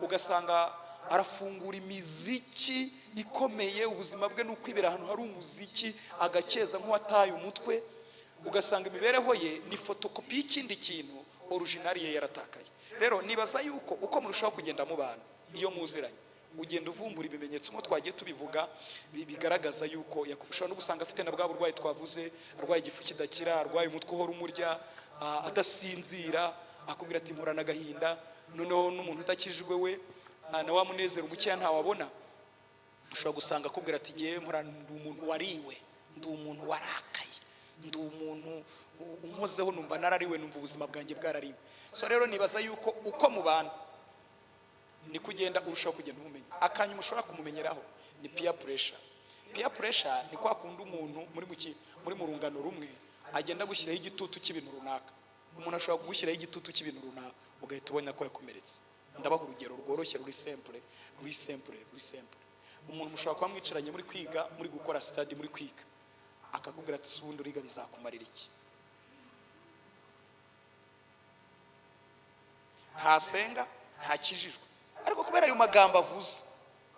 ugasanga arafungura imiziki ikomeye, ubuzima bwe ni ukwibera ahantu hari umuziki agakeza nk'uwataye umutwe, ugasanga imibereho ye ni fotokopi y'ikindi kintu, originali ye yaratakaye. Rero nibaza yuko uko murushaho kugenda mubana, iyo muziranye ugenda uvumbura ibimenyetso nk'uko twagiye tubivuga bigaragaza yuko ushobora no gusanga afite na bwa burwayi twavuze, arwaye igifu kidakira, arwaye umutwe uhora umurya, adasinzira, akubwira ati murana agahinda. Noneho n'umuntu udakijijwe we na wa munezero umukeya ntawabona, ushobora gusanga akubwira ati ngiye ndi umuntu wariwe, ndi umuntu warakaye, ndi umuntu unkozeho numva narariwe, numva ubuzima bwanjye bwarariwe. So rero nibaza yuko uko mubana ni kugenda urushaho kugenda umumenya. Akanya mushobora kumumenyeraho ni peer pressure. Peer pressure ni kwa kundi umuntu muri mu rungano rumwe agenda gushyiraho igitutu cy'ibintu runaka. Umuntu ashobora kugushyiraho igitutu cy'ibintu runaka ugahita ubona ko yakomeretse. Ndabaha urugero rworoshye ruri simple. Umuntu mushobora kuba mwicaranye muri kwiga, muri gukora study, muri kwiga, akakubwira ati subundi uriga bizakumarira iki? Ntasenga, ntakijijwe, ariko kubera ayo magambo avuze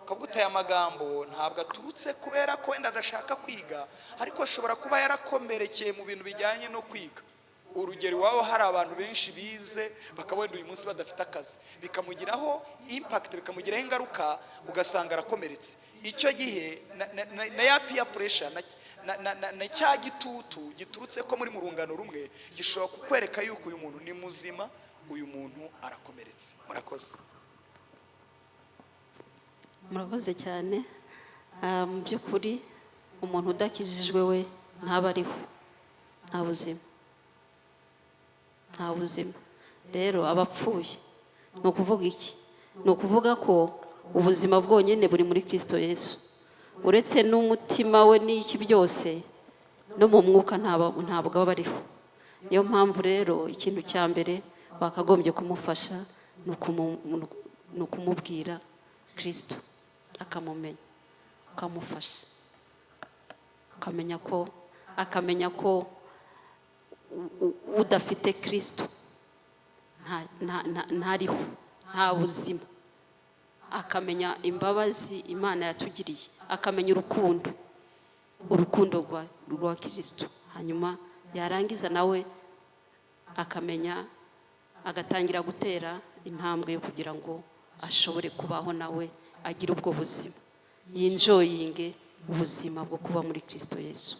ukavuga aya magambo ntabwo aturutse kubera ko wenda adashaka kwiga, ariko ashobora kuba yarakomerekeye mu bintu bijyanye no kwiga. Urugero iwabo hari abantu benshi bize bakaba wenda uyu munsi badafite akazi, bikamugiraho impact, bikamugiraho ingaruka, ugasanga arakomeretse. Icyo gihe na ya peer pressure na cya gitutu giturutse ko muri mu rungano rumwe gishobora kukwereka yuko uyu muntu ni muzima, uyu muntu arakomeretse. Murakoze. Murakoze cyane. Mu by'ukuri umuntu udakijijwe we ntaba ariho, nta buzima. Rero abapfuye ni ukuvuga iki? Ni ukuvuga ko ubuzima bwonyine buri muri Kristo Yesu, uretse n'umutima we n'iki byose, no mu mwuka ntabwo aba ariho. Niyo mpamvu rero ikintu cya mbere wakagombye kumufasha ni ukumubwira Kristo, akamumenya, ukamufasha, akamenya ko udafite Kristo ntariho, nta buzima. Akamenya imbabazi Imana yatugiriye, akamenya urukundo rwa Kristo. Hanyuma yarangiza nawe akamenya, agatangira gutera intambwe yo kugira ngo ashobore kubaho nawe agira ubwo buzima, yinjoyinge ubuzima bwo kuba muri Kristo Yesu.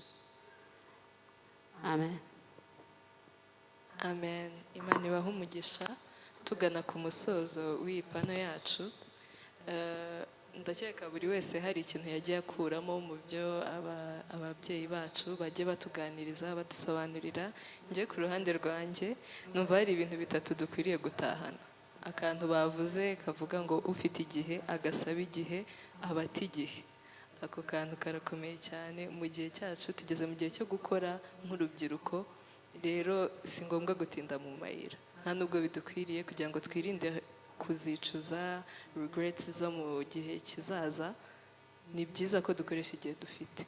Amen. Amen. Imana ibahe umugisha. Tugana ku musozo w'iyi pano yacu, ndakeka buri wese hari ikintu yagiye akuramo mu byo ababyeyi bacu bagiye batuganiriza, badusobanurira. Njye ku ruhande rwanjye numva hari ibintu bitatu dukwiriye gutahana. Akantu bavuze kavuga ngo ufite igihe agasaba igihe abata igihe. Ako kantu karakomeye cyane. Mu gihe cyacu tugeze mu gihe cyo gukora nk'urubyiruko, rero si ngombwa gutinda mu mayira, nta nubwo bidukwiriye, kugira ngo twirinde kuzicuza regrets zo mu gihe kizaza. Ni byiza ko dukoresha igihe dufite,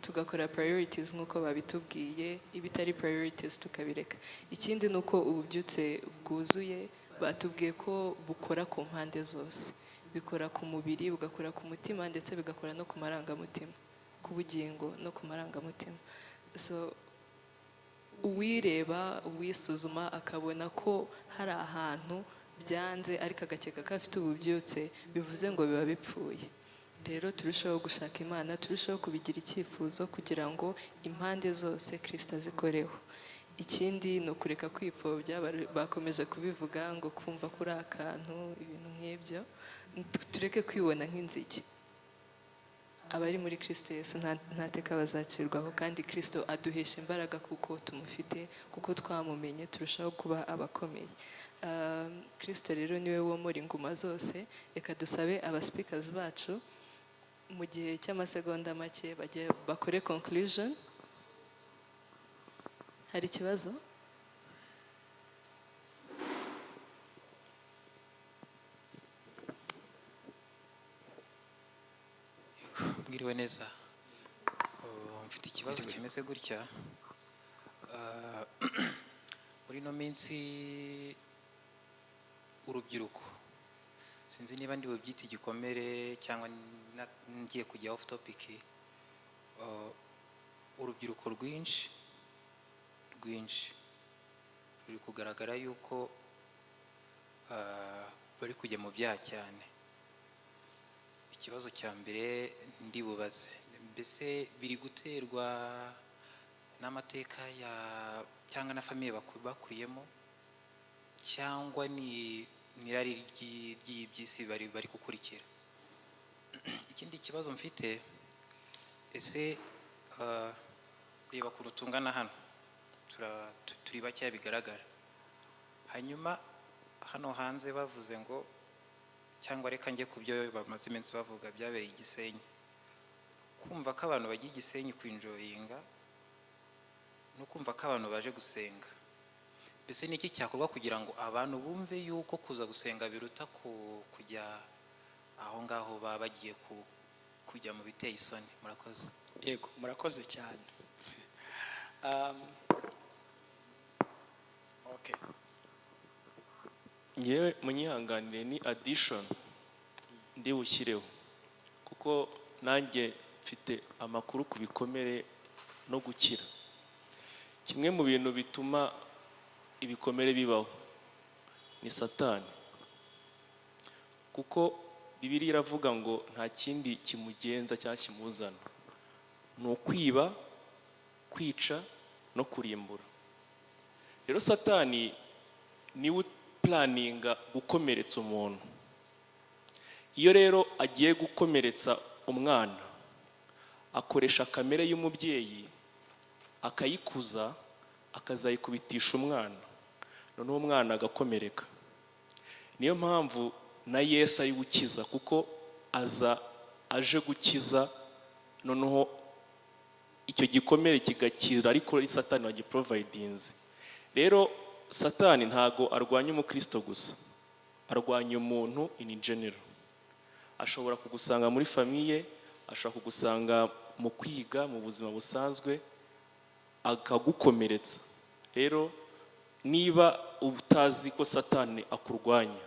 tugakora priorities nk'uko babitubwiye, ibitari priorities tukabireka. Ikindi ni uko ububyutse bwuzuye batubwiye ko bukora ku mpande zose, bikora ku mubiri, bugakora ku mutima, ndetse bigakora no ku marangamutima, ku bugingo no ku marangamutima. So uwireba, uwisuzuma akabona ko hari ahantu byanze ariko agakeka ko afite ububyutse, bivuze ngo biba bipfuye. Rero turushaho gushaka Imana, turushaho kubigira icyifuzo kugira ngo impande zose Kristo azikoreho. Ikindi ni ukureka kwipfobya, bakomeje kubivuga ngo kumva kuri akantu, ibintu nk'ibyo. Tureke kwibona nk'inzige. Abari muri Kristo Yesu nta teka bazacirwaho, kandi Kristo aduhesha imbaraga kuko tumufite, kuko twamumenye, turushaho kuba abakomeye. Kristo rero niwe womora inguma zose. Reka dusabe aba speakers bacu mu gihe cy'amasegonda make bakore conclusion. Hari ikibazo? Mwiriwe neza. Mfite ikibazo kimeze gutya. Muri no minsi urubyiruko, sinzi niba ndi bubyita igikomere cyangwa ngiye kujya off topic. Urubyiruko rwinshi ruri kugaragara yuko bari kujya mu byaha cyane. Ikibazo cya mbere ndi bubaze, mbese biri guterwa n'amateka cyangwa na famiye bakuriyemo, cyangwa ni irari ry'iby'isi bari gukurikira? Ikindi kibazo mfite, ese reba ukuntu tungana hano, turi bakeya bigaragara. Hanyuma hano hanze bavuze ngo, cyangwa reka njye ku byo bamaze iminsi bavuga byabereye i Gisenyi, kumva ko abantu bagiye i Gisenyi kwinjoyinga no kumva ko abantu baje gusenga. Mbese niki cyakorwa kugira ngo abantu bumve yuko kuza gusenga biruta kujya aho ngaho baba bagiye kujya mu biteye isoni? Murakoze. Yego, murakoze cyane. Okay. Ngewe munyihanganire ni addition ndi bushyireho, kuko nanjye mfite amakuru ku bikomere no gukira. Kimwe mu bintu bituma ibikomere bibaho ni Satani, kuko Bibiliya iravuga ngo nta kindi kimugenza cyangwa kimuzana, ni ukwiba, kwica no kurimbura. Rero Satani niwe planinga gukomeretsa umuntu. Iyo rero agiye gukomeretsa umwana, akoresha kamere y'umubyeyi akayikuza, akazayikubitisha umwana, noneho umwana agakomereka. Niyo mpamvu na Yesu ari gukiza, kuko aje gukiza, noneho icyo gikomere kigakira, ariko ari Satani wagiprovidinze. Rero Satani ntago arwanya umukristo gusa, arwanya umuntu in general. Ashobora kugusanga muri famiye, ashobora kugusanga mu kwiga, mu buzima busanzwe, akagukomeretsa. Rero niba utazi ko Satani akurwanya,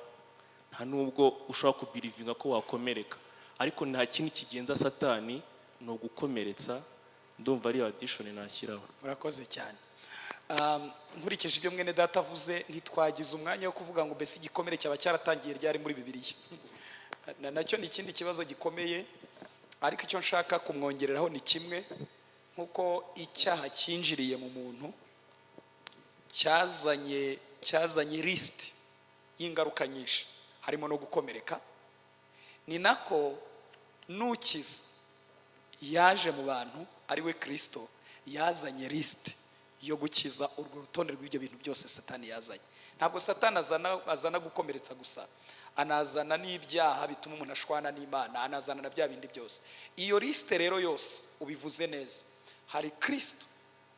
nta nubwo ushobora kubirivinga ko wakomereka. Ariko nta kindi kigenza Satani ni ugukomeretsa. Ndumva ari addition nashyiraho. Murakoze cyane. Nkurikije ibyo mwene data avuze, ntitwagize umwanya wo kuvuga ngo mbese igikomere cyaba cyaratangiye ryari muri Bibiliya. Nacyo ni ikindi kibazo gikomeye, ariko icyo nshaka kumwongereraho ni kimwe, nkuko icyaha cyinjiriye mu muntu cyazanye list y'ingaruka nyinshi, harimo no gukomereka, ni nako nukiza yaje mu bantu ari we Kristo yazanye list yo gukiza urwo rutonde rw'ibyo bintu byose Satani yazanye. Ntabwo Satani azana gukomeretsa gusa, anazana n'ibyaha bituma umuntu ashwana n'Imana, anazana na bya bindi byose. Iyo liste rero yose ubivuze neza, hari Kristo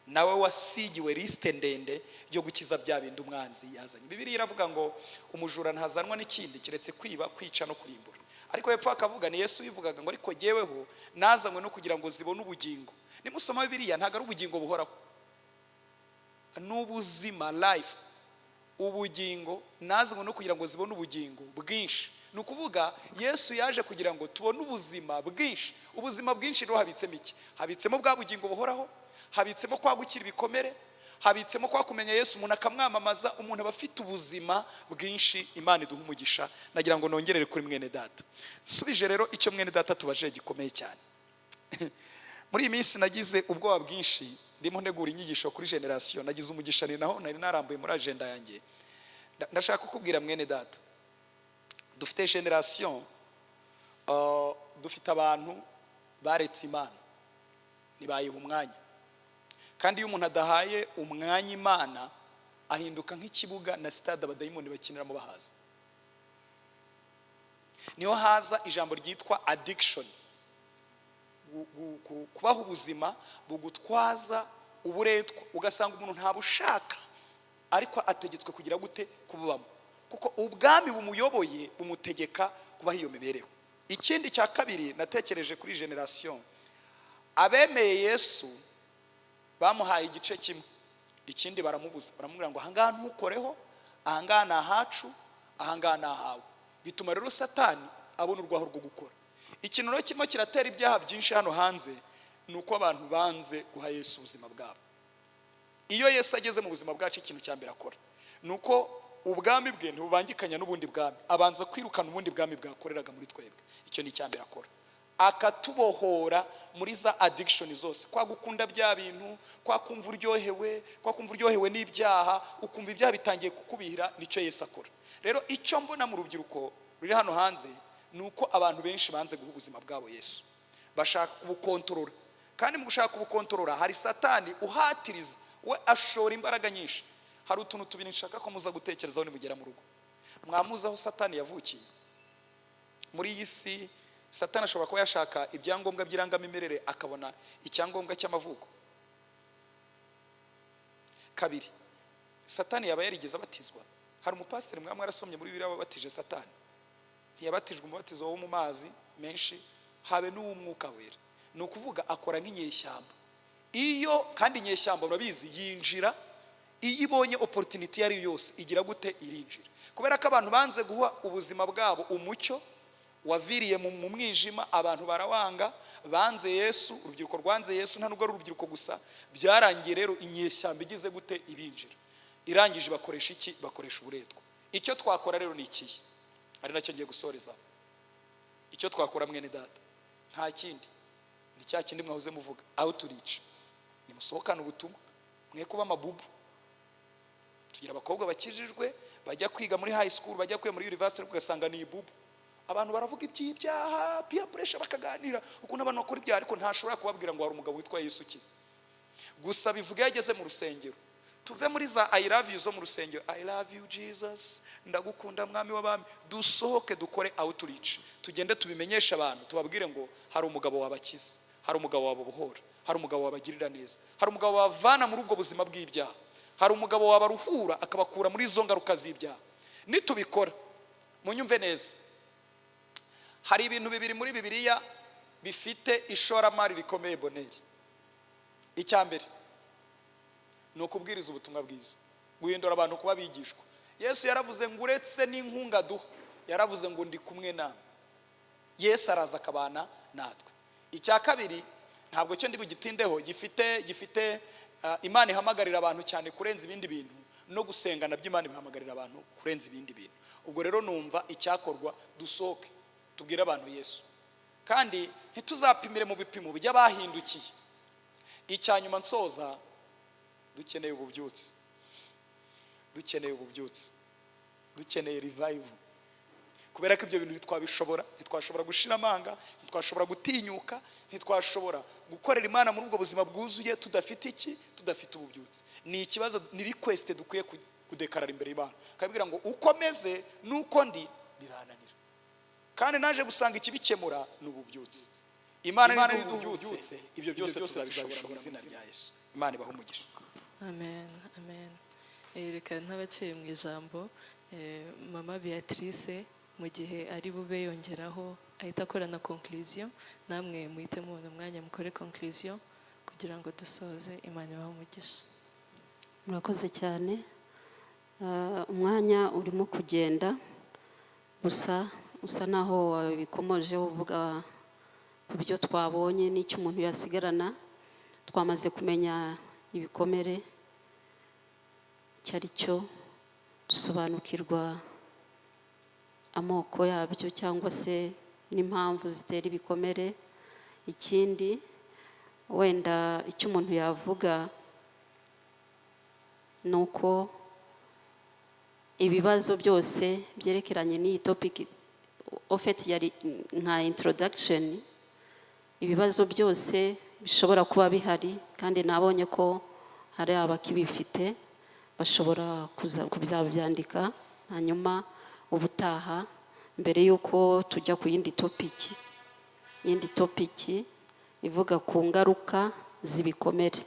nawe wasigiwe liste ndende yo gukiza bya bindi umwanzi yazanye. Bibiliya iravuga ngo umujura ntazanwa n'ikindi kiretse kwiba, kwica no kurimbura. Ariko hepfo akavuga, ni Yesu yivugaga ngo ariko jyeweho nazanywe no kugira ngo zibone ubugingo. Nimusoma Bibiliya, ntago ari ubugingo buhoraho, n'ubuzima, life, ubugingo. Nazanywe no kugira ngo zibone ubugingo bwinshi. Ni ukuvuga Yesu yaje kugira ngo tubone ubuzima bwinshi. Ubuzima bwinshi rero habitsemo iki? Habitsemo bwa bugingo buhoraho, habitsemo kwa gukira ibikomere, habitsemo kwa kumenya Yesu, umuntu akamwamamaza, umuntu aba afite ubuzima bwinshi. Imana iduha umugisha. Nagira ngo nongerere kuri mwene data. Nsubije rero icyo mwene data tubaje gikomeye cyane. Muri iyi minsi nagize ubwoba bwinshi, ndimo ntegura inyigisho kuri generation. Nagize umugisha ni naho nari narambuye muri agenda yanjye. Ndashaka kukubwira mwene data, dufite generation, dufite abantu baretse Imana, ntibayiha umwanya. Kandi iyo umuntu adahaye umwanya Imana, ahinduka nk'ikibuga na stade abadayimoni bakiniramo bahaza. Niho haza ijambo ryitwa addiction. kubaho ubuzima bugutwaza uburetwa, ugasanga umuntu ntabushaka ariko ategetswe kugira gute kububamo, kuko ubwami bumuyoboye bumutegeka kubaho iyo mibereho. Ikindi cya kabiri natekereje kuri generation, abemeye Yesu bamuhaye igice kimwe, ikindi baramubuza, baramubwira ngo ahangaha ntukoreho, ahangaha ni ahacu, ahangaha ni ahawe. Bituma rero Satani abona urwaho rwo gukora ikintu rero kimwe kiratera ibyaha byinshi hano hanze, ni uko abantu banze guha Yesu ubuzima bwabo. Iyo Yesu ageze mu buzima bwacu, ikintu cya mbere akora ni uko ubwami bwe ntibubangikanya n'ubundi bwami, abanza kwirukana ubundi bwami bwakoreraga muri twebwe. Icyo ni icya mbere akora, akatubohora muri za addiction zose, kwa gukunda bya bintu, kwa kumva uryohewe n'ibyaha, ukumva ibyaha bitangiye kukubihira. Nicyo Yesu akora. Rero icyo mbona mu rubyiruko ruri hano hanze ni uko abantu benshi banze guha ubuzima bwabo Yesu, bashaka kubukontorora. Kandi mu gushaka kubukontorora hari Satani uhatiriza, we ashora imbaraga nyinshi. Hari utuntu tubiri nshaka ko muza gutekerezaho nimugera mu rugo. Mwamuzi aho Satani yavukiye? Muri iyi si Satani ashobora kuba yashaka ibyangombwa by'irangamimerere akabona icyangombwa cy'amavuko. Kabiri, Satani yaba yarigeze abatizwa? Hari umupasiteri mwamwe arasomye muri Bibiliya wabatije Satani. Ntiyabatijwe umubatizo wo mu mazi menshi, habe n'uw'umwuka wera. Ni ukuvuga akora nk'inyeshyamba. Iyo kandi inyeshyamba urabizi yinjira, iyo ibonye opportunity yari yose igira gute? Irinjira. Kubera ko abantu banze guha ubuzima bwabo umucyo, waviriye mu mwijima, abantu barawanga, banze Yesu, urubyiruko rwanze Yesu. Nta nubwo ari urubyiruko gusa, byarangiye rero inyeshyamba igize gute? Ibinjira. Irangije bakoresha iki? Bakoresha uburetwa. Icyo twakora rero ni ikihe? Ari nacyo ngiye gusoreza. Icyo twakora mwene data nta kindi, ni cya kindi mwahoze muvuga, outreach. Nimusohokane ubutumwa, mwe kuba amabubu. Tugira abakobwa bakijijwe bajya kwiga muri high school, bajya kwiga muri university, ugasanga ni ibubu. Abantu baravuga iby'ibyaha, peer pressure, bakaganira ukuntu abantu bakora ibyaha, ariko ntashobora kubabwira ngo hari umugabo witwa Yesu ukiza. Gusa bivuga yageze mu rusengero. Tuve muri za I love you zo mu rusengero, I love you Jesus, ndagukunda mwami w'abami. Dusohoke dukore outreach, tugende tubimenyesha abantu, tubabwire ngo hari umugabo wabakiza, hari umugabo wababohora, hari umugabo wabagirira neza, hari umugabo wavana muri ubwo buzima bw'ibyaha, hari umugabo wabaruhura akabakura muri izo ngaruka z'ibyaha. Nitubikora, munyumve neza, hari ibintu bibiri muri Bibiliya bifite ishoramari rikomeye boneri. Icya mbere ni ukubwiriza ubutumwa bwiza, guhindura abantu kuba bigishwa. Yesu yaravuze ngo uretse n'inkunga duha, yaravuze ngo ndi kumwe nawe. Yesu araza akabana natwe. Icya kabiri, ntabwo cyo ndi bugitindeho, gifite Imana ihamagarira abantu cyane kurenza ibindi bintu, no gusenga nabyo Imana ihamagarira abantu kurenza ibindi bintu. Ubwo rero numva icyakorwa, dusohoke tubwire abantu Yesu, kandi ntituzapimire mu bipimo by'abahindukiye. Icyanyuma nsoza, dukeneye ububyutse, dukeneye revival. Kubera ko ibyo bintu ntitwashobora gushira amanga, ntitwashobora gutinyuka, ntitwashobora gukorera Imana muri ubwo buzima bwuzuye tudafite iki? Tudafite ububyutse. Ni ikibazo, ni request dukwiye kudekarara imbere y'Imana, kabwira ngo ukomeze nuko ndi birananira, kandi naje gusanga ikibikemura ni ububyutse. Imana ni ububyutse, ibyo byose tuzabishobora mu izina rya Yesu. Imana ibahe umugisha. Amen, amen. Reka ntabaciye mu ijambo, Mama Beatrice mu gihe ari bube yongeraho ahita akora na conclusion, namwe muhite mubona umwanya mukore conclusion kugira ngo dusoze. Imana ibahe umugisha. Murakoze cyane. Umwanya urimo kugenda, gusa usa naho wabikomoje uvuga ku byo twabonye n'icyo umuntu yasigarana. Twamaze kumenya ibikomere cyari cyo, dusobanukirwa amoko yabyo cyangwa se n'impamvu zitera ibikomere. Ikindi wenda icyo umuntu yavuga ni uko ibibazo byose byerekeranye n'iyi topic ofeti yari nka introduction, ibibazo byose bishobora kuba bihari, kandi nabonye ko hari abakibifite bashobora kuzabyandika, hanyuma ubutaha mbere yuko tujya ku yindi topiki ivuga ku ngaruka z'ibikomere.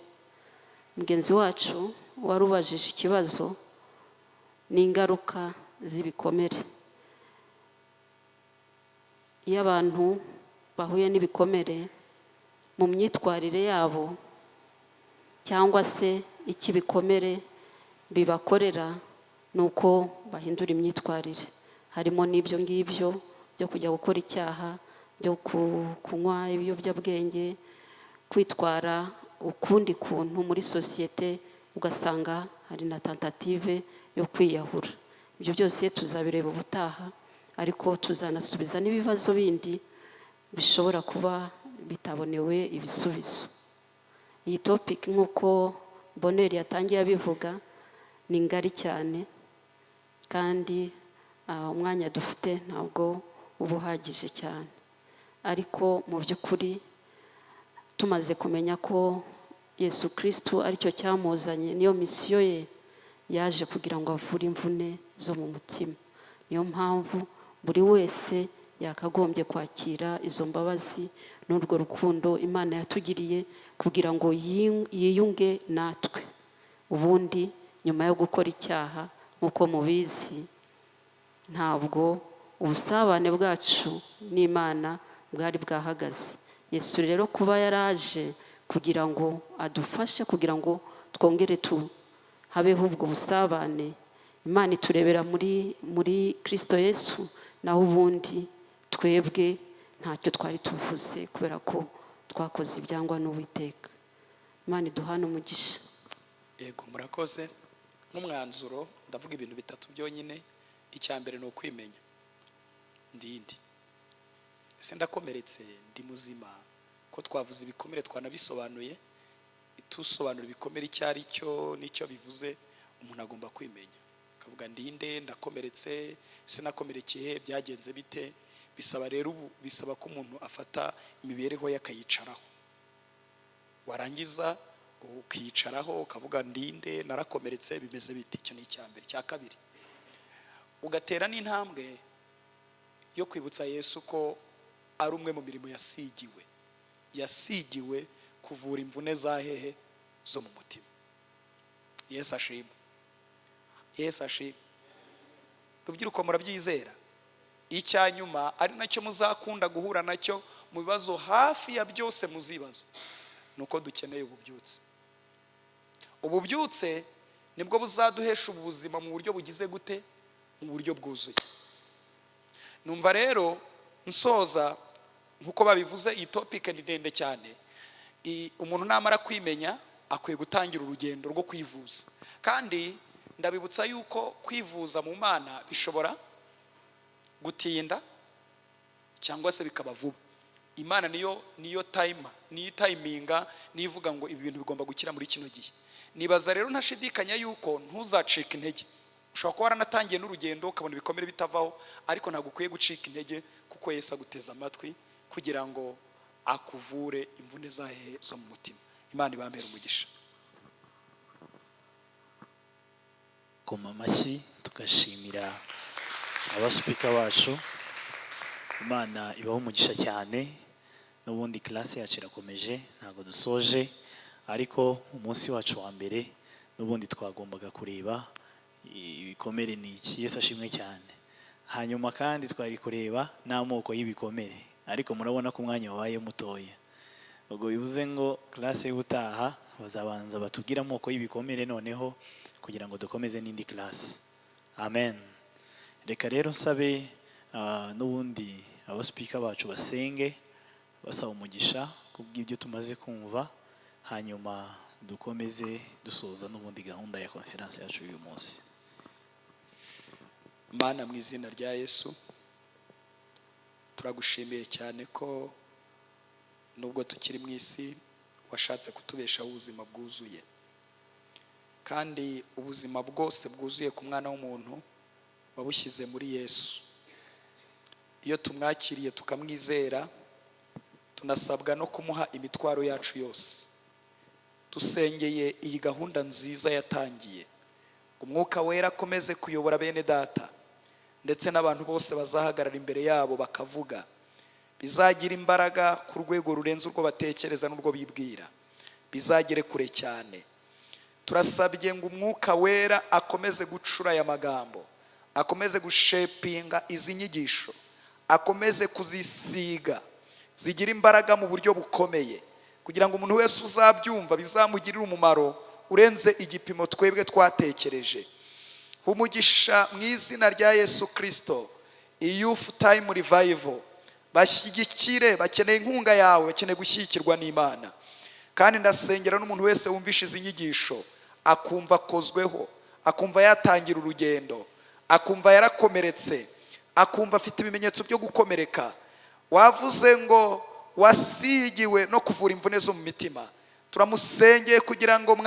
Mugenzi wacu warubajije ikibazo n'ingaruka z'ibikomere. Iyo abantu bahuye n'ibikomere mu myitwarire yabo cyangwa se icyo ibikomere bibakorera ni uko bahindura imyitwarire. Harimo n'ibyo ngibyo byo kujya gukora icyaha, byo kunywa ibiyobyabwenge, kwitwara ukundi kuntu muri sosiyete, ugasanga hari na tentative yo kwiyahura. Ibyo byose tuzabireba ubutaha, ariko tuzanasubiza n'ibibazo bindi bishobora kuba bitabonewe ibisubizo. Iyi topic nk'uko Bonheur yatangiye abivuga ni ngari cyane, kandi umwanya dufite ntabwo uba uhagije cyane. Ariko mu by'ukuri tumaze kumenya ko Yesu Kristo aricyo cyamuzanye, niyo misiyo ye, yaje kugira ngo avure imvune zo mu mutima. Niyo mpamvu buri wese yakagombye kwakira izo mbabazi n'urwo rukundo Imana yatugiriye kugira ngo yiyunge natwe. Ubundi nyuma yo gukora icyaha, nk'uko mubizi, ntabwo ubusabane bwacu n'Imana bwari bwahagaze. Yesu rero kuba yaraje kugira ngo adufashe, kugira ngo twongere habeho ubwo busabane, Imana iturebera muri Kristo Yesu, naho ubundi twebwe ntacyo twari tuvuze kubera ko twakoze ibyangwa n'Uwiteka. Imana iduhane umugisha. Yego, murakoze. Nk'umwanzuro ndavuga ibintu bitatu byonyine. Icya mbere ni ukwimenya. Ndindi ese ndakomeretse, ndi muzima? Ko twavuze ibikomere twanabisobanuye, tusobanura ibikomere icyo ari cyo n'icyo bivuze. Umuntu agomba kwimenya, akavuga ndinde, ndakomeretse, ese nakomerekeye, byagenze bite? Bisaba rero bisaba ko umuntu afata imibereho ye akayicaraho, warangiza ukiyicaraho ukavuga ndinde, narakomeretse, bimeze bite? Icyo ni icya mbere. Cya kabiri, ugatera n'intambwe yo kwibutsa Yesu ko ari umwe mu mirimo yasigiwe kuvura imvune za hehe zo mu mutima. Yesu ashimwe. Yesu ashimwe. Rubyiruko, murabyizera? Icyanyuma ari nacyo muzakunda guhura nacyo mu bibazo hafi ya byose muzibaza, nuko dukeneye ububyutse. Ububyutse nibwo buzaduhesha ubuzima mu buryo bugize gute? Mu buryo bwuzuye. Numva rero nsoza nkuko babivuze, iyi topic ni ndende cyane. Umuntu namara kwimenya akwiye gutangira urugendo rwo kwivuza, kandi ndabibutsa yuko kwivuza mu Mana bishobora gutinda cyangwa se bikaba vuba. Imana niyo timinga, nivuga ngo ibi bintu bigomba gukira muri kino gihe. Nibaza rero ntashidikanya yuko ntuzacika intege. Ushobora kuba waranatangiye n'urugendo ukabona ibikomere bitavaho, ariko ntabwo ukwiye gucika intege, kuko Yesu aguteza amatwi kugira ngo akuvure imvune zahe zo mu mutima. Imana ibambere umugisha. Koma amashyi tugashimira abaspeaker bacu. Imana ibaho umugisha cyane. N'ubundi class yacu irakomeje, ntabwo dusoje, ariko umunsi wacu wa mbere n'ubundi twagombaga kureba ibikomere ni iki. Yesu ashimwe cyane. Hanyuma kandi twari kureba n'amoko y'ibikomere, ariko murabona ko umwanya wabaye mutoya. Ubwo bivuze ngo class y'ubutaha bazabanza batubwira amoko y'ibikomere, noneho kugira ngo dukomeze n'indi class. Amen. Reka rero nsabe n'ubundi abaspeaker bacu basenge basaba umugisha kubw'ibyo tumaze kumva, hanyuma dukomeze dusoza n'ubundi gahunda ya conference yacu uyu munsi. Mana, mu izina rya Yesu turagushimiye cyane ko nubwo tukiri mu isi washatse kutubeshaho ubuzima bwuzuye, kandi ubuzima bwose bwuzuye ku mwana w'umuntu wabushyize muri Yesu. Iyo tumwakiriye tukamwizera, tunasabwa no kumuha imitwaro yacu yose. Dusengeye iyi gahunda nziza yatangiye, Umwuka Wera akomeze kuyobora bene data ndetse n'abantu bose bazahagarara imbere yabo bakavuga, bizagira imbaraga ku rwego rurenze urwo batekereza n'urwo bibwira, bizagere kure cyane. Turasabye ngo umwuka wera akomeze gucura aya magambo, akomeze gushepinga izi nyigisho, akomeze kuzisiga zigira imbaraga mu buryo bukomeye, kugira ngo umuntu wese uzabyumva bizamugirire umumaro urenze igipimo twebwe twatekereje. Umugisha mu izina rya Yesu Kristo. Youth Time Revival bashyigikire, bakeneye inkunga yawe, bakeneye gushyigikirwa n'Imana. Kandi ndasengera n'umuntu wese wumvisha izi nyigisho akumva akozweho, akumva yatangira urugendo, akumva yarakomeretse, akumva afite ibimenyetso byo gukomereka. Wavuze ngo wasigiwe no kuvura imvune zo mu mitima. Turamusengeye kugira ngo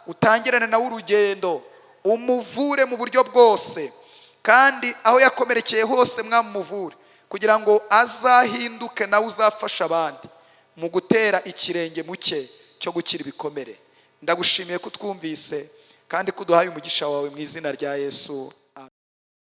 utangirane nawe urugendo, umuvure mu buryo bwose, kandi aho yakomerekeye hose mumuvure, kugira ngo azahinduke nawe uzafasha abandi mu gutera ikirenge muke cyo gukira ibikomere. Ndagushimiye ko twumvise kandi ko duhaye umugisha wawe mu izina rya Yesu.